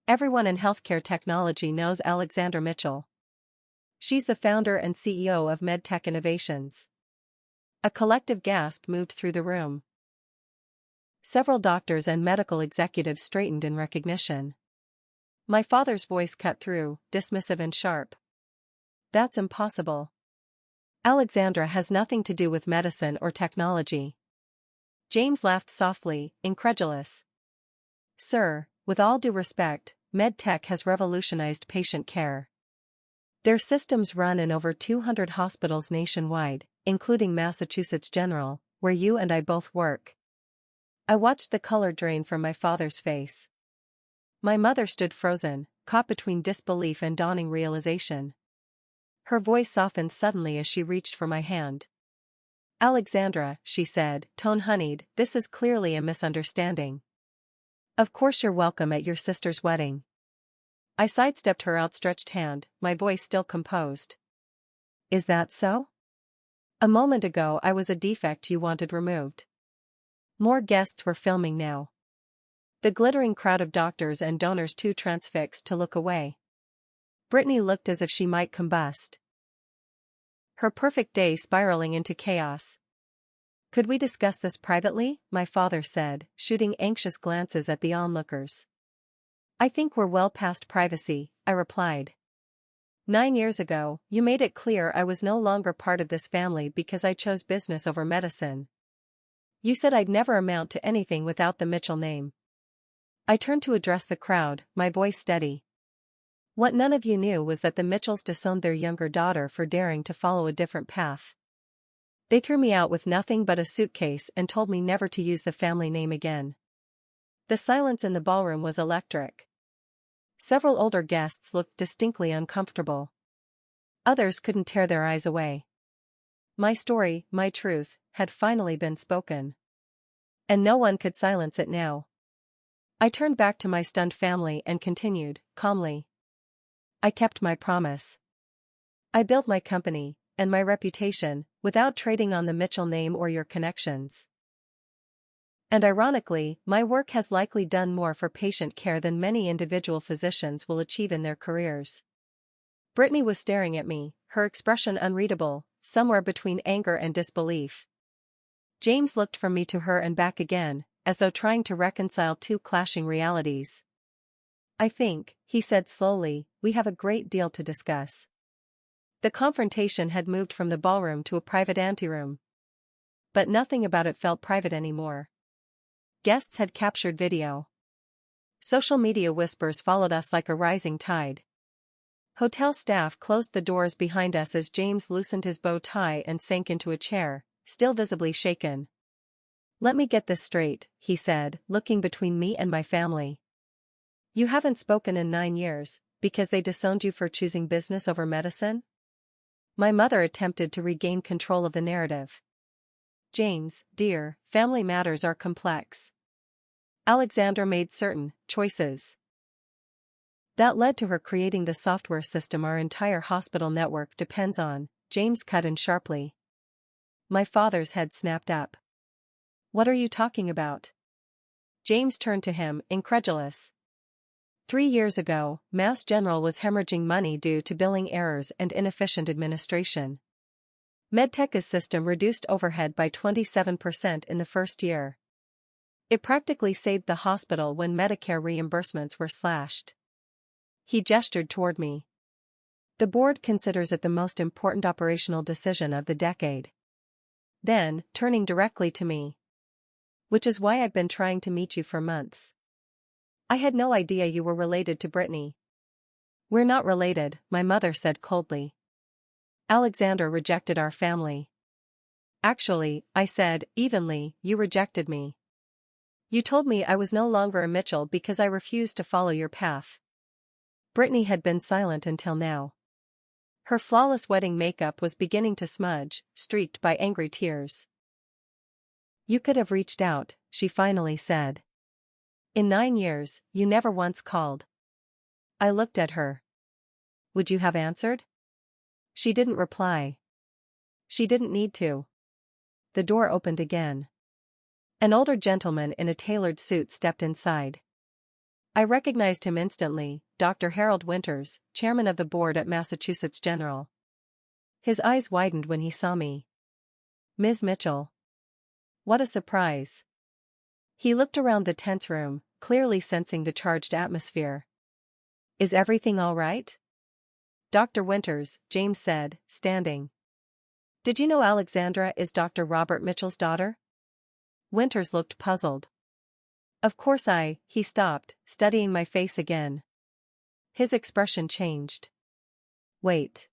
A: Everyone in healthcare technology knows Alexandra Mitchell. She's the founder and CEO of MedTech Innovations. A collective gasp moved through the room. Several doctors and medical executives straightened in recognition. My father's voice cut through, dismissive and sharp. That's impossible. Alexandra has nothing to do with medicine or technology. James laughed softly, incredulous. Sir, with all due respect, MedTech has revolutionized patient care. Their systems run in over 200 hospitals nationwide, including Massachusetts General, where you and I both work. I watched the color drain from my father's face. My mother stood frozen, caught between disbelief and dawning realization. Her voice softened suddenly as she reached for my hand. Alexandra, she said, tone honeyed, this is clearly a misunderstanding. Of course you're welcome at your sister's wedding. I sidestepped her outstretched hand, my voice still composed. Is that so? A moment ago I was a defect you wanted removed. More guests were filming now. The glittering crowd of doctors and donors too transfixed to look away. Brittany looked as if she might combust. Her perfect day spiraling into chaos. Could we discuss this privately? My father said, shooting anxious glances at the onlookers. I think we're well past privacy, I replied. 9 years ago, you made it clear I was no longer part of this family because I chose business over medicine. You said I'd never amount to anything without the Mitchell name. I turned to address the crowd, my voice steady. What none of you knew was that the Mitchells disowned their younger daughter for daring to follow a different path. They threw me out with nothing but a suitcase and told me never to use the family name again. The silence in the ballroom was electric. Several older guests looked distinctly uncomfortable. Others couldn't tear their eyes away. My story, my truth, had finally been spoken. And no one could silence it now. I turned back to my stunned family and continued, calmly. I kept my promise. I built my company, and my reputation, without trading on the Mitchell name or your connections. And ironically, my work has likely done more for patient care than many individual physicians will achieve in their careers. Brittany was staring at me, her expression unreadable, somewhere between anger and disbelief. James looked from me to her and back again, as though trying to reconcile two clashing realities. I think, he said slowly, we have a great deal to discuss. The confrontation had moved from the ballroom to a private anteroom. But nothing about it felt private anymore. Guests had captured video. Social media whispers followed us like a rising tide. Hotel staff closed the doors behind us as James loosened his bow tie and sank into a chair, still visibly shaken. Let me get this straight, he said, looking between me and my family. You haven't spoken in 9 years, because they disowned you for choosing business over medicine? My mother attempted to regain control of the narrative. James, dear, family matters are complex. Alexandra made certain choices that led to her creating the software system our entire hospital network depends on, James cut in sharply. My father's head snapped up. What are you talking about? James turned to him, incredulous. 3 years ago, Mass General was hemorrhaging money due to billing errors and inefficient administration. MedTech's system reduced overhead by 27% in the first year. It practically saved the hospital when Medicare reimbursements were slashed. He gestured toward me. The board considers it the most important operational decision of the decade. Then, turning directly to me. Which is why I've been trying to meet you for months. I had no idea you were related to Brittany. We're not related, my mother said coldly. Alexander rejected our family. Actually, I said, evenly, you rejected me. You told me I was no longer a Mitchell because I refused to follow your path. Brittany had been silent until now. Her flawless wedding makeup was beginning to smudge, streaked by angry tears. You could have reached out, she finally said. In 9 years, you never once called. I looked at her. Would you have answered? She didn't reply. She didn't need to. The door opened again. An older gentleman in a tailored suit stepped inside. I recognized him instantly, Dr. Harold Winters, chairman of the board at Massachusetts General. His eyes widened when he saw me. Ms. Mitchell. What a surprise. He looked around the tense room, clearly sensing the charged atmosphere. Is everything all right? Dr. Winters, James said, standing. Did you know Alexandra is Dr. Robert Mitchell's daughter? Winters looked puzzled. Of course he stopped, studying my face again. His expression changed. Wait.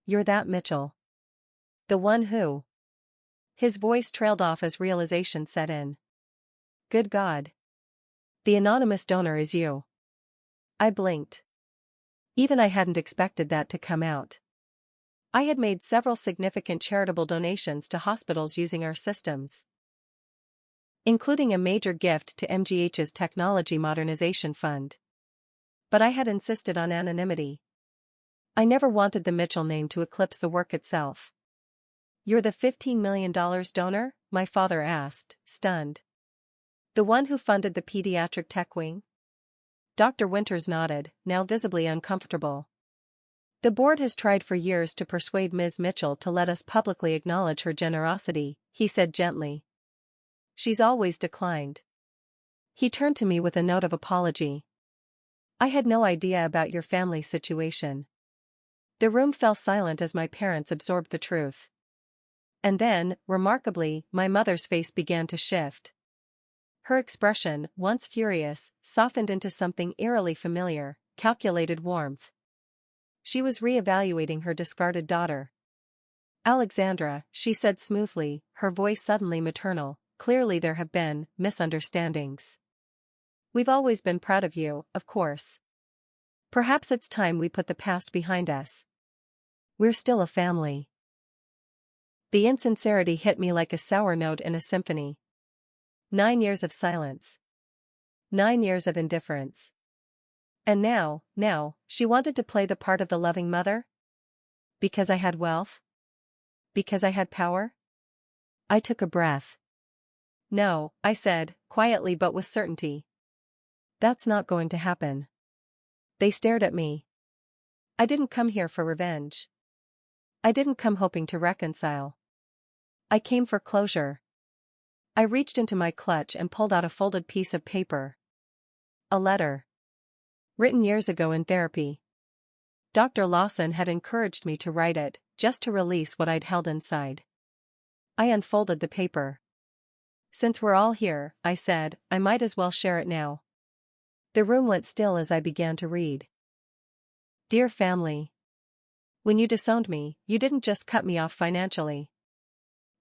A: You're that Mitchell. The one who. His voice trailed off as realization set in. Good God. The anonymous donor is you. I blinked. Even I hadn't expected that to come out. I had made several significant charitable donations to hospitals using our systems, including a major gift to MGH's Technology Modernization Fund. But I had insisted on anonymity. I never wanted the Mitchell name to eclipse the work itself. You're the $15 million donor? My father asked, stunned. The one who funded the pediatric tech wing? Dr. Winters nodded, now visibly uncomfortable. The board has tried for years to persuade Ms. Mitchell to let us publicly acknowledge her generosity, he said gently. She's always declined. He turned to me with a note of apology. I had no idea about your family situation. The room fell silent as my parents absorbed the truth. And then, remarkably, my mother's face began to shift. Her expression, once furious, softened into something eerily familiar, calculated warmth. She was re-evaluating her discarded daughter. Alexandra, she said smoothly, her voice suddenly maternal, clearly there have been misunderstandings. We've always been proud of you, of course. Perhaps it's time we put the past behind us. We're still a family. The insincerity hit me like a sour note in a symphony. 9 years of silence. 9 years of indifference. And now, she wanted to play the part of the loving mother? Because I had wealth? Because I had power? I took a breath. No, I said, quietly but with certainty. That's not going to happen. They stared at me. I didn't come here for revenge. I didn't come hoping to reconcile. I came for closure. I reached into my clutch and pulled out a folded piece of paper. A letter. Written years ago in therapy. Dr. Lawson had encouraged me to write it, just to release what I'd held inside. I unfolded the paper. Since we're all here, I said, I might as well share it now. The room went still as I began to read. Dear family. When you disowned me, you didn't just cut me off financially.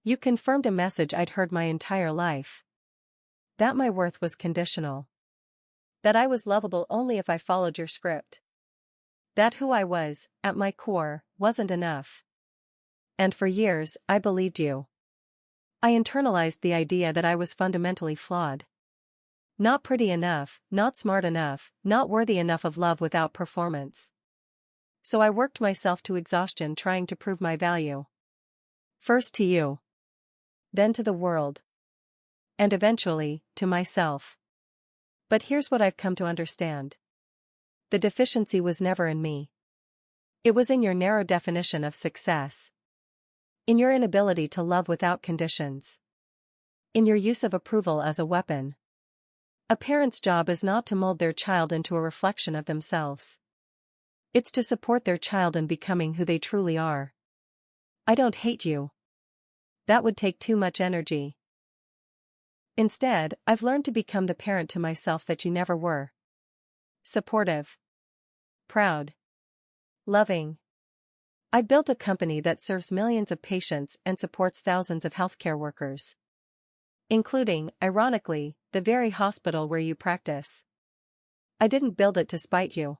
A: You confirmed a message I'd heard my entire life. That my worth was conditional. That I was lovable only if I followed your script. That who I was, at my core, wasn't enough. And for years, I believed you. I internalized the idea that I was fundamentally flawed. Not pretty enough, not smart enough, not worthy enough of love without performance. So I worked myself to exhaustion trying to prove my value. First to you. Then to the world. And eventually, to myself. But here's what I've come to understand. The deficiency was never in me. It was in your narrow definition of success. In your inability to love without conditions. In your use of approval as a weapon. A parent's job is not to mold their child into a reflection of themselves. It's to support their child in becoming who they truly are. I don't hate you. That would take too much energy. Instead, I've learned to become the parent to myself that you never were. Supportive. Proud. Loving. I built a company that serves millions of patients and supports thousands of healthcare workers. Including, ironically, the very hospital where you practice. I didn't build it to spite you.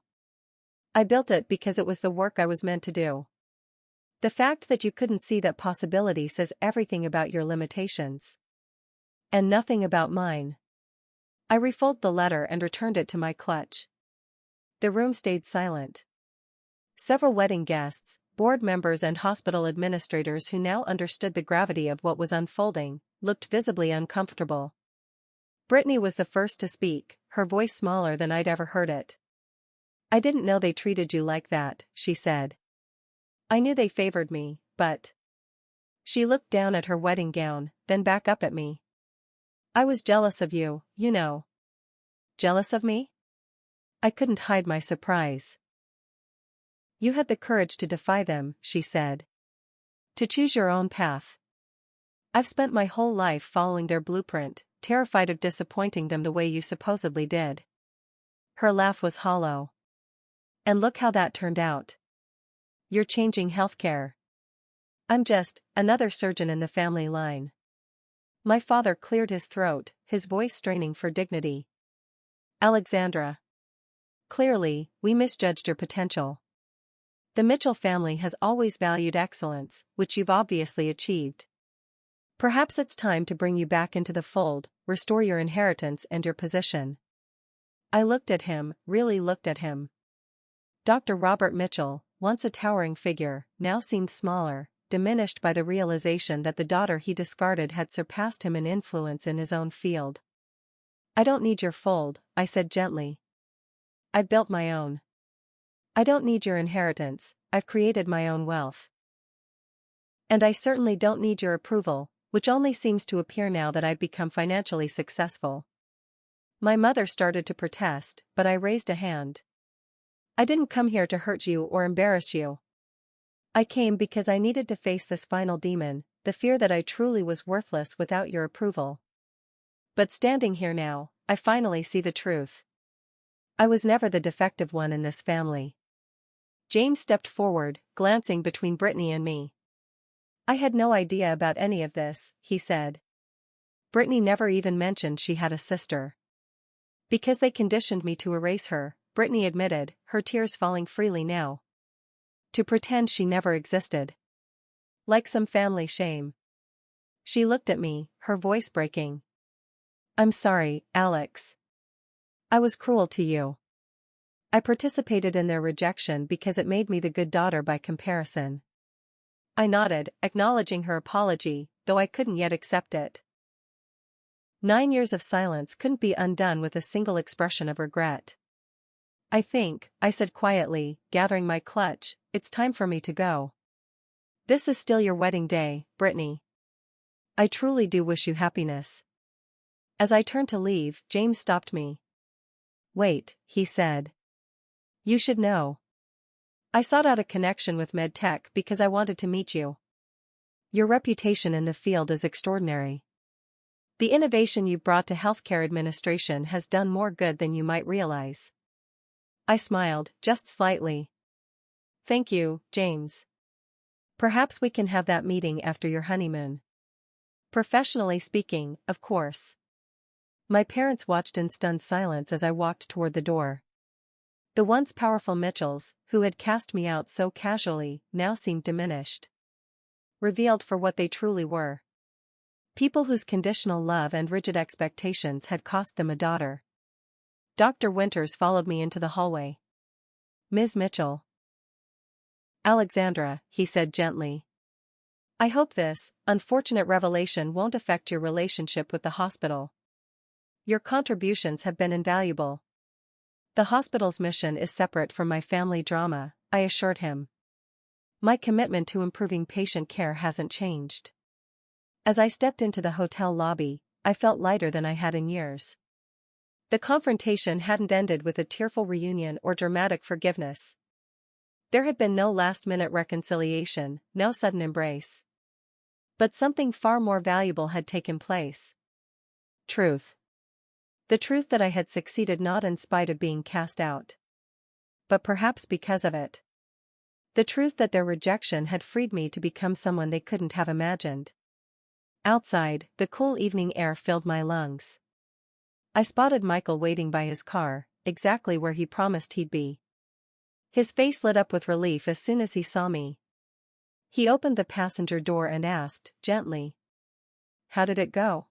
A: I built it because it was the work I was meant to do. The fact that you couldn't see that possibility says everything about your limitations. And nothing about mine. I refolded the letter and returned it to my clutch. The room stayed silent. Several wedding guests, board members and hospital administrators who now understood the gravity of what was unfolding, looked visibly uncomfortable. Brittany was the first to speak, her voice smaller than I'd ever heard it. I didn't know they treated you like that, she said. I knew they favored me, but... She looked down at her wedding gown, then back up at me. I was jealous of you, you know. Jealous of me? I couldn't hide my surprise. You had the courage to defy them, she said. To choose your own path. I've spent my whole life following their blueprint, terrified of disappointing them the way you supposedly did. Her laugh was hollow. And look how that turned out. You're changing healthcare. I'm just another surgeon in the family line. My father cleared his throat, his voice straining for dignity. Alexandra. Clearly, we misjudged your potential. The Mitchell family has always valued excellence, which you've obviously achieved. Perhaps it's time to bring you back into the fold, restore your inheritance and your position. I looked at him, really looked at him. Dr. Robert Mitchell, once a towering figure, now seemed smaller, diminished by the realization that the daughter he discarded had surpassed him in influence in his own field. I don't need your fold, I said gently. I've built my own. I don't need your inheritance, I've created my own wealth. And I certainly don't need your approval, which only seems to appear now that I've become financially successful. My mother started to protest, but I raised a hand. I didn't come here to hurt you or embarrass you. I came because I needed to face this final demon, the fear that I truly was worthless without your approval. But standing here now, I finally see the truth. I was never the defective one in this family. James stepped forward, glancing between Brittany and me. I had no idea about any of this, he said. Brittany never even mentioned she had a sister. Because they conditioned me to erase her, Brittany admitted, her tears falling freely now. To pretend she never existed. Like some family shame. She looked at me, her voice breaking. I'm sorry, Alex. I was cruel to you. I participated in their rejection because it made me the good daughter by comparison. I nodded, acknowledging her apology, though I couldn't yet accept it. 9 years of silence couldn't be undone with a single expression of regret. I think, I said quietly, gathering my clutch, it's time for me to go. This is still your wedding day, Brittany. I truly do wish you happiness. As I turned to leave, James stopped me. Wait, he said. You should know. I sought out a connection with MedTech because I wanted to meet you. Your reputation in the field is extraordinary. The innovation you've brought to healthcare administration has done more good than you might realize. I smiled, just slightly. Thank you, James. Perhaps we can have that meeting after your honeymoon. Professionally speaking, of course. My parents watched in stunned silence as I walked toward the door. The once powerful Mitchells, who had cast me out so casually, now seemed diminished. Revealed for what they truly were. People whose conditional love and rigid expectations had cost them a daughter. Dr. Winters followed me into the hallway. Ms. Mitchell. Alexandra, he said gently. I hope this unfortunate revelation won't affect your relationship with the hospital. Your contributions have been invaluable. The hospital's mission is separate from my family drama, I assured him. My commitment to improving patient care hasn't changed. As I stepped into the hotel lobby, I felt lighter than I had in years. The confrontation hadn't ended with a tearful reunion or dramatic forgiveness. There had been no last-minute reconciliation, no sudden embrace. But something far more valuable had taken place. Truth. The truth that I had succeeded not in spite of being cast out, but perhaps because of it. The truth that their rejection had freed me to become someone they couldn't have imagined. Outside, the cool evening air filled my lungs. I spotted Michael waiting by his car, exactly where he promised he'd be. His face lit up with relief as soon as he saw me. He opened the passenger door and asked, gently, "How did it go?"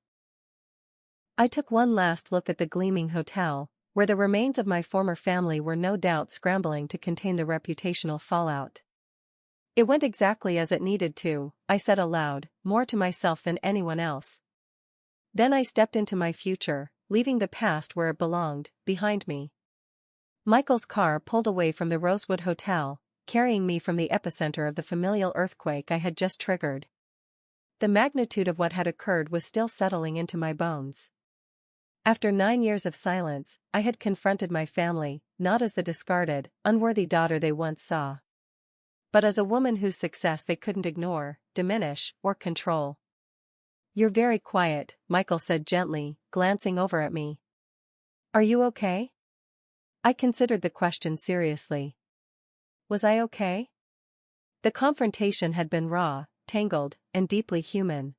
A: I took one last look at the gleaming hotel, where the remains of my former family were no doubt scrambling to contain the reputational fallout. "It went exactly as it needed to," I said aloud, more to myself than anyone else. Then I stepped into my future, leaving the past where it belonged, behind me. Michael's car pulled away from the Rosewood Hotel, carrying me from the epicenter of the familial earthquake I had just triggered. The magnitude of what had occurred was still settling into my bones. After 9 years of silence, I had confronted my family, not as the discarded, unworthy daughter they once saw, but as a woman whose success they couldn't ignore, diminish, or control. "You're very quiet," Michael said gently, glancing over at me. "Are you okay?" I considered the question seriously. Was I okay? The confrontation had been raw, tangled, and deeply human.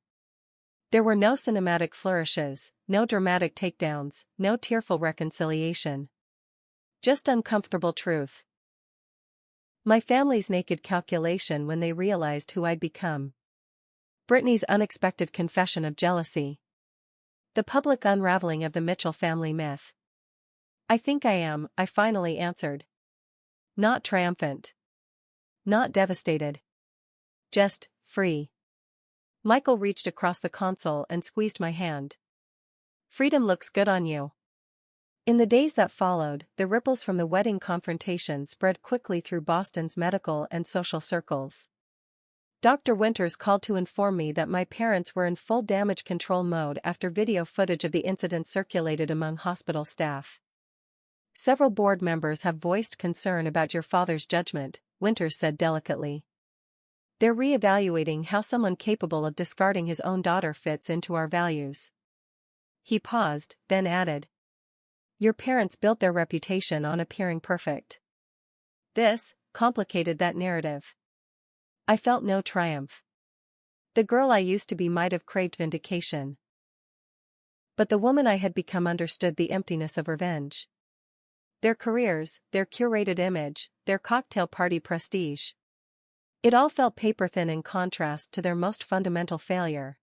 A: There were no cinematic flourishes, no dramatic takedowns, no tearful reconciliation. Just uncomfortable truth. My family's naked calculation when they realized who I'd become. Brittany's unexpected confession of jealousy. The public unraveling of the Mitchell family myth. "I think I am," I finally answered. Not triumphant. Not devastated. Just free. Michael reached across the console and squeezed my hand. "Freedom looks good on you." In the days that followed, the ripples from the wedding confrontation spread quickly through Boston's medical and social circles. Dr. Winters called to inform me that my parents were in full damage control mode after video footage of the incident circulated among hospital staff. "Several board members have voiced concern about your father's judgment," Winters said delicately. "They're re-evaluating how someone capable of discarding his own daughter fits into our values." He paused, then added, "Your parents built their reputation on appearing perfect." This complicated that narrative. I felt no triumph. The girl I used to be might have craved vindication, but the woman I had become understood the emptiness of revenge. Their careers, their curated image, their cocktail party prestige. It all felt paper-thin in contrast to their most fundamental failure.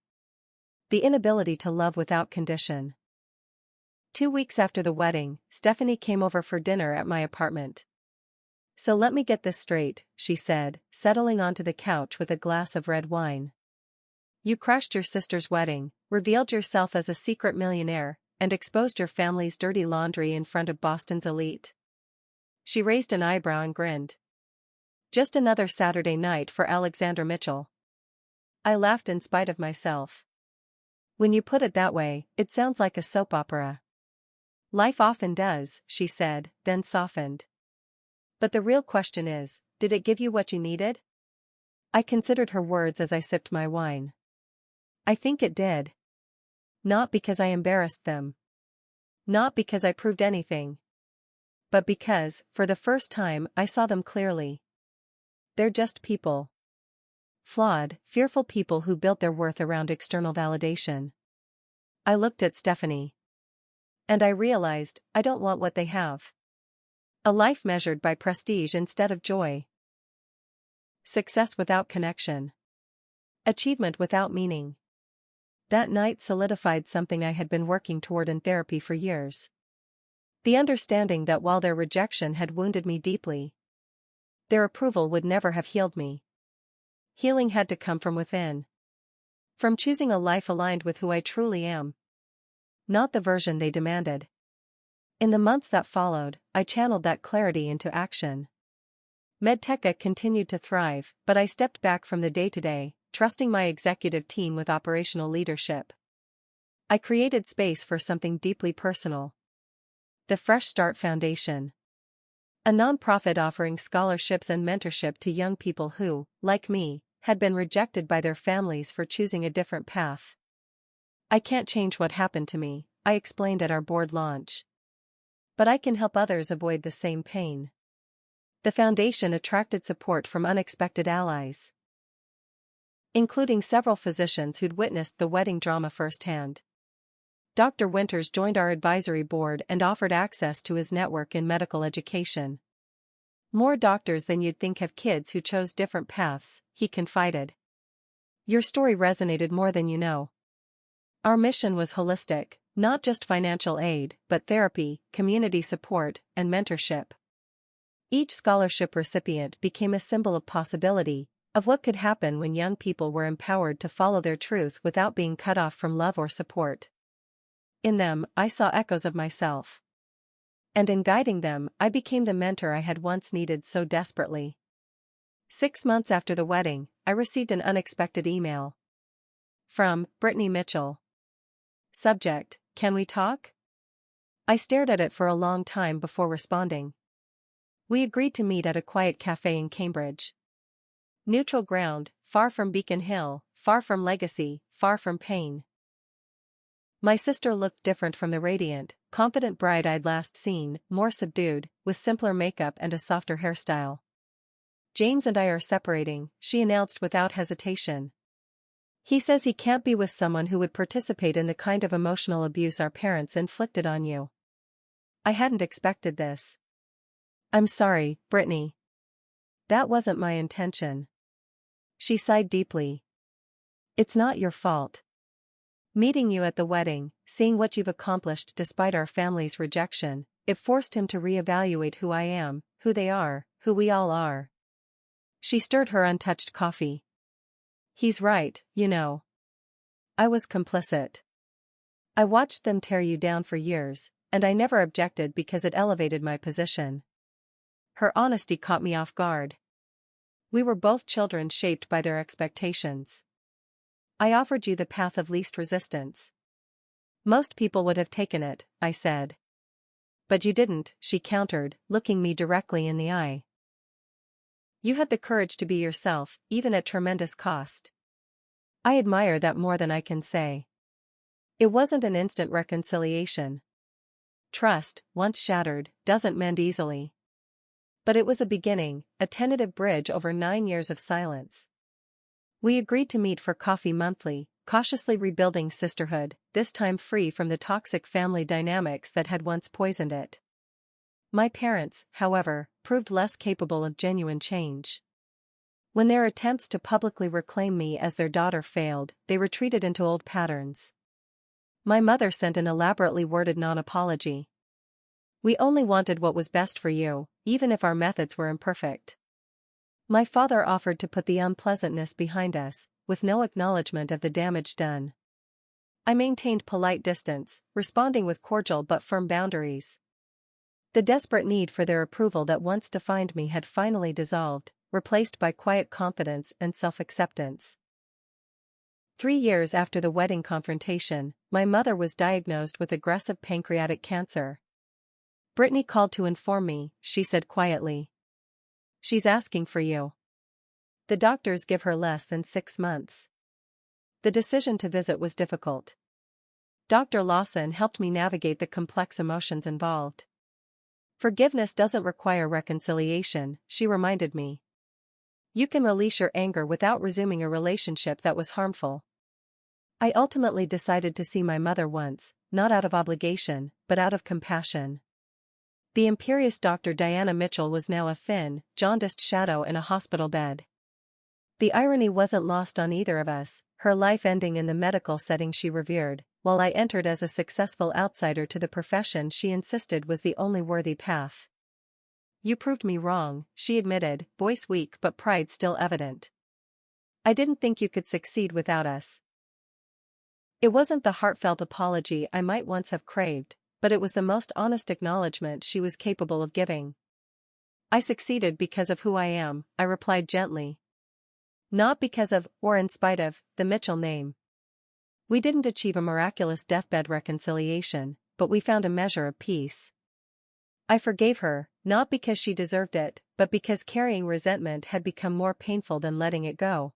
A: The inability to love without condition. 2 weeks after the wedding, Stephanie came over for dinner at my apartment. "So let me get this straight," she said, settling onto the couch with a glass of red wine. "You crashed your sister's wedding, revealed yourself as a secret millionaire, and exposed your family's dirty laundry in front of Boston's elite." She raised an eyebrow and grinned. "Just another Saturday night for Alexander Mitchell." I laughed in spite of myself. "When you put it that way, it sounds like a soap opera." "Life often does," she said, then softened. "But the real question is, did it give you what you needed?" I considered her words as I sipped my wine. "I think it did. Not because I embarrassed them. Not because I proved anything. But because, for the first time, I saw them clearly. They're just people. Flawed, fearful people who built their worth around external validation." I looked at Stephanie. And I realized, I don't want what they have. A life measured by prestige instead of joy. Success without connection. Achievement without meaning. That night solidified something I had been working toward in therapy for years. The understanding that while their rejection had wounded me deeply, their approval would never have healed me. Healing had to come from within. From choosing a life aligned with who I truly am. Not the version they demanded. In the months that followed, I channeled that clarity into action. Medteca continued to thrive, but I stepped back from the day-to-day, trusting my executive team with operational leadership. I created space for something deeply personal. The Fresh Start Foundation. A nonprofit offering scholarships and mentorship to young people who, like me, had been rejected by their families for choosing a different path. I can't change what happened to me, I explained at our board launch. But I can help others avoid the same pain. The foundation attracted support from unexpected allies, including several physicians who'd witnessed the wedding drama firsthand. Dr. Winters joined our advisory board and offered access to his network in medical education. More doctors than you'd think have kids who chose different paths, he confided. Your story resonated more than you know. Our mission was holistic, not just financial aid, but therapy, community support, and mentorship. Each scholarship recipient became a symbol of possibility, of what could happen when young people were empowered to follow their truth without being cut off from love or support. In them, I saw echoes of myself. And in guiding them, I became the mentor I had once needed so desperately. 6 months after the wedding, I received an unexpected email. From Brittany Mitchell. Subject: Can we talk? I stared at it for a long time before responding. We agreed to meet at a quiet cafe in Cambridge. Neutral ground, far from Beacon Hill, far from legacy, far from pain. My sister looked different from the radiant, confident bride I'd last seen, more subdued, with simpler makeup and a softer hairstyle. James and I are separating, she announced without hesitation. He says he can't be with someone who would participate in the kind of emotional abuse our parents inflicted on you. I hadn't expected this. I'm sorry, Brittany. That wasn't my intention. She sighed deeply. It's not your fault. Meeting you at the wedding, seeing what you've accomplished despite our family's rejection, it forced him to reevaluate who I am, who they are, who we all are. She stirred her untouched coffee. He's right, you know. I was complicit. I watched them tear you down for years, and I never objected because it elevated my position. Her honesty caught me off guard. We were both children shaped by their expectations. I offered you the path of least resistance. Most people would have taken it, I said. But you didn't, she countered, looking me directly in the eye. You had the courage to be yourself, even at tremendous cost. I admire that more than I can say. It wasn't an instant reconciliation. Trust, once shattered, doesn't mend easily. But it was a beginning, a tentative bridge over 9 years of silence. We agreed to meet for coffee monthly, cautiously rebuilding sisterhood, this time free from the toxic family dynamics that had once poisoned it. My parents, however, proved less capable of genuine change. When their attempts to publicly reclaim me as their daughter failed, they retreated into old patterns. My mother sent an elaborately worded non-apology. We only wanted what was best for you, even if our methods were imperfect. My father offered to put the unpleasantness behind us, with no acknowledgement of the damage done. I maintained polite distance, responding with cordial but firm boundaries. The desperate need for their approval that once defined me had finally dissolved, replaced by quiet confidence and self-acceptance. 3 years after the wedding confrontation, my mother was diagnosed with aggressive pancreatic cancer. Brittany called to inform me, she said quietly. She's asking for you. The doctors give her less than 6 months. The decision to visit was difficult. Dr. Lawson helped me navigate the complex emotions involved. Forgiveness doesn't require reconciliation, she reminded me. You can release your anger without resuming a relationship that was harmful. I ultimately decided to see my mother once, not out of obligation, but out of compassion. The imperious Dr. Diana Mitchell was now a thin, jaundiced shadow in a hospital bed. The irony wasn't lost on either of us, her life ending in the medical setting she revered, while I entered as a successful outsider to the profession she insisted was the only worthy path. You proved me wrong, she admitted, voice weak but pride still evident. I didn't think you could succeed without us. It wasn't the heartfelt apology I might once have craved, but it was the most honest acknowledgement she was capable of giving. I succeeded because of who I am, I replied gently. Not because of, or in spite of, the Mitchell name. We didn't achieve a miraculous deathbed reconciliation, but we found a measure of peace. I forgave her, not because she deserved it, but because carrying resentment had become more painful than letting it go.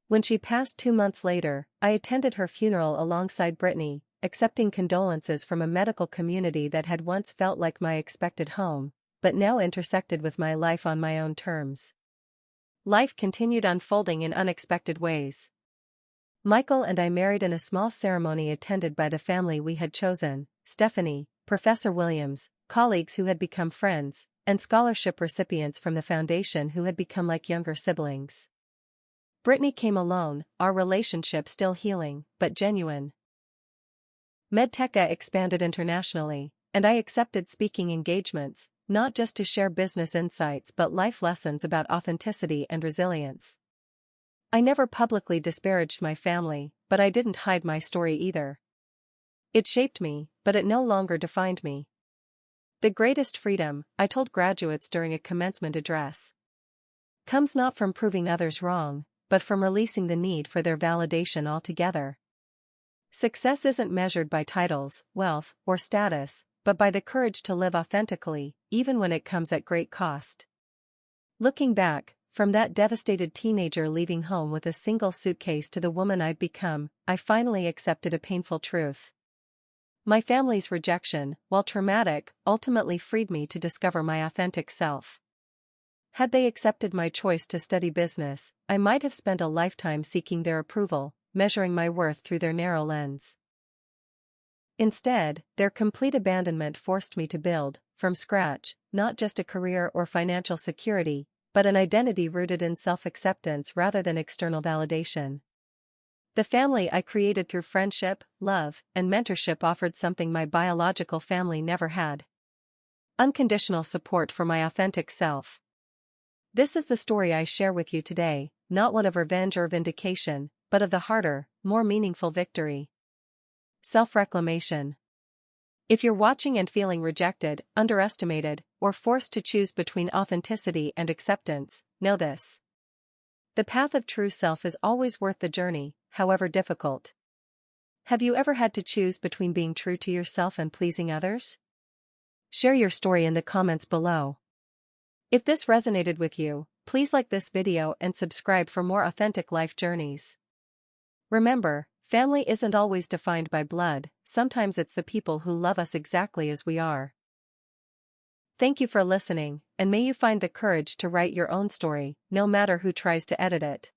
A: When she passed 2 months later, I attended her funeral alongside Brittany, accepting condolences from a medical community that had once felt like my expected home, but now intersected with my life on my own terms. Life continued unfolding in unexpected ways. Michael and I married in a small ceremony attended by the family we had chosen: Stephanie, Professor Williams, colleagues who had become friends, and scholarship recipients from the foundation who had become like younger siblings. Brittany came alone, our relationship still healing, but genuine. Medteca expanded internationally, and I accepted speaking engagements, not just to share business insights but life lessons about authenticity and resilience. I never publicly disparaged my family, but I didn't hide my story either. It shaped me, but it no longer defined me. The greatest freedom, I told graduates during a commencement address, comes not from proving others wrong, but from releasing the need for their validation altogether. Success isn't measured by titles, wealth, or status, but by the courage to live authentically, even when it comes at great cost. Looking back, from that devastated teenager leaving home with a single suitcase to the woman I've become, I finally accepted a painful truth. My family's rejection, while traumatic, ultimately freed me to discover my authentic self. Had they accepted my choice to study business, I might have spent a lifetime seeking their approval, measuring my worth through their narrow lens. Instead, their complete abandonment forced me to build, from scratch, not just a career or financial security, but an identity rooted in self-acceptance rather than external validation. The family I created through friendship, love, and mentorship offered something my biological family never had: unconditional support for my authentic self. This is the story I share with you today, not one of revenge or vindication, but of the harder, more meaningful victory. Self-reclamation. If you're watching and feeling rejected, underestimated, or forced to choose between authenticity and acceptance, know this: the path of true self is always worth the journey, however difficult. Have you ever had to choose between being true to yourself and pleasing others? Share your story in the comments below. If this resonated with you, please like this video and subscribe for more authentic life journeys. Remember, family isn't always defined by blood, sometimes it's the people who love us exactly as we are. Thank you for listening, and may you find the courage to write your own story, no matter who tries to edit it.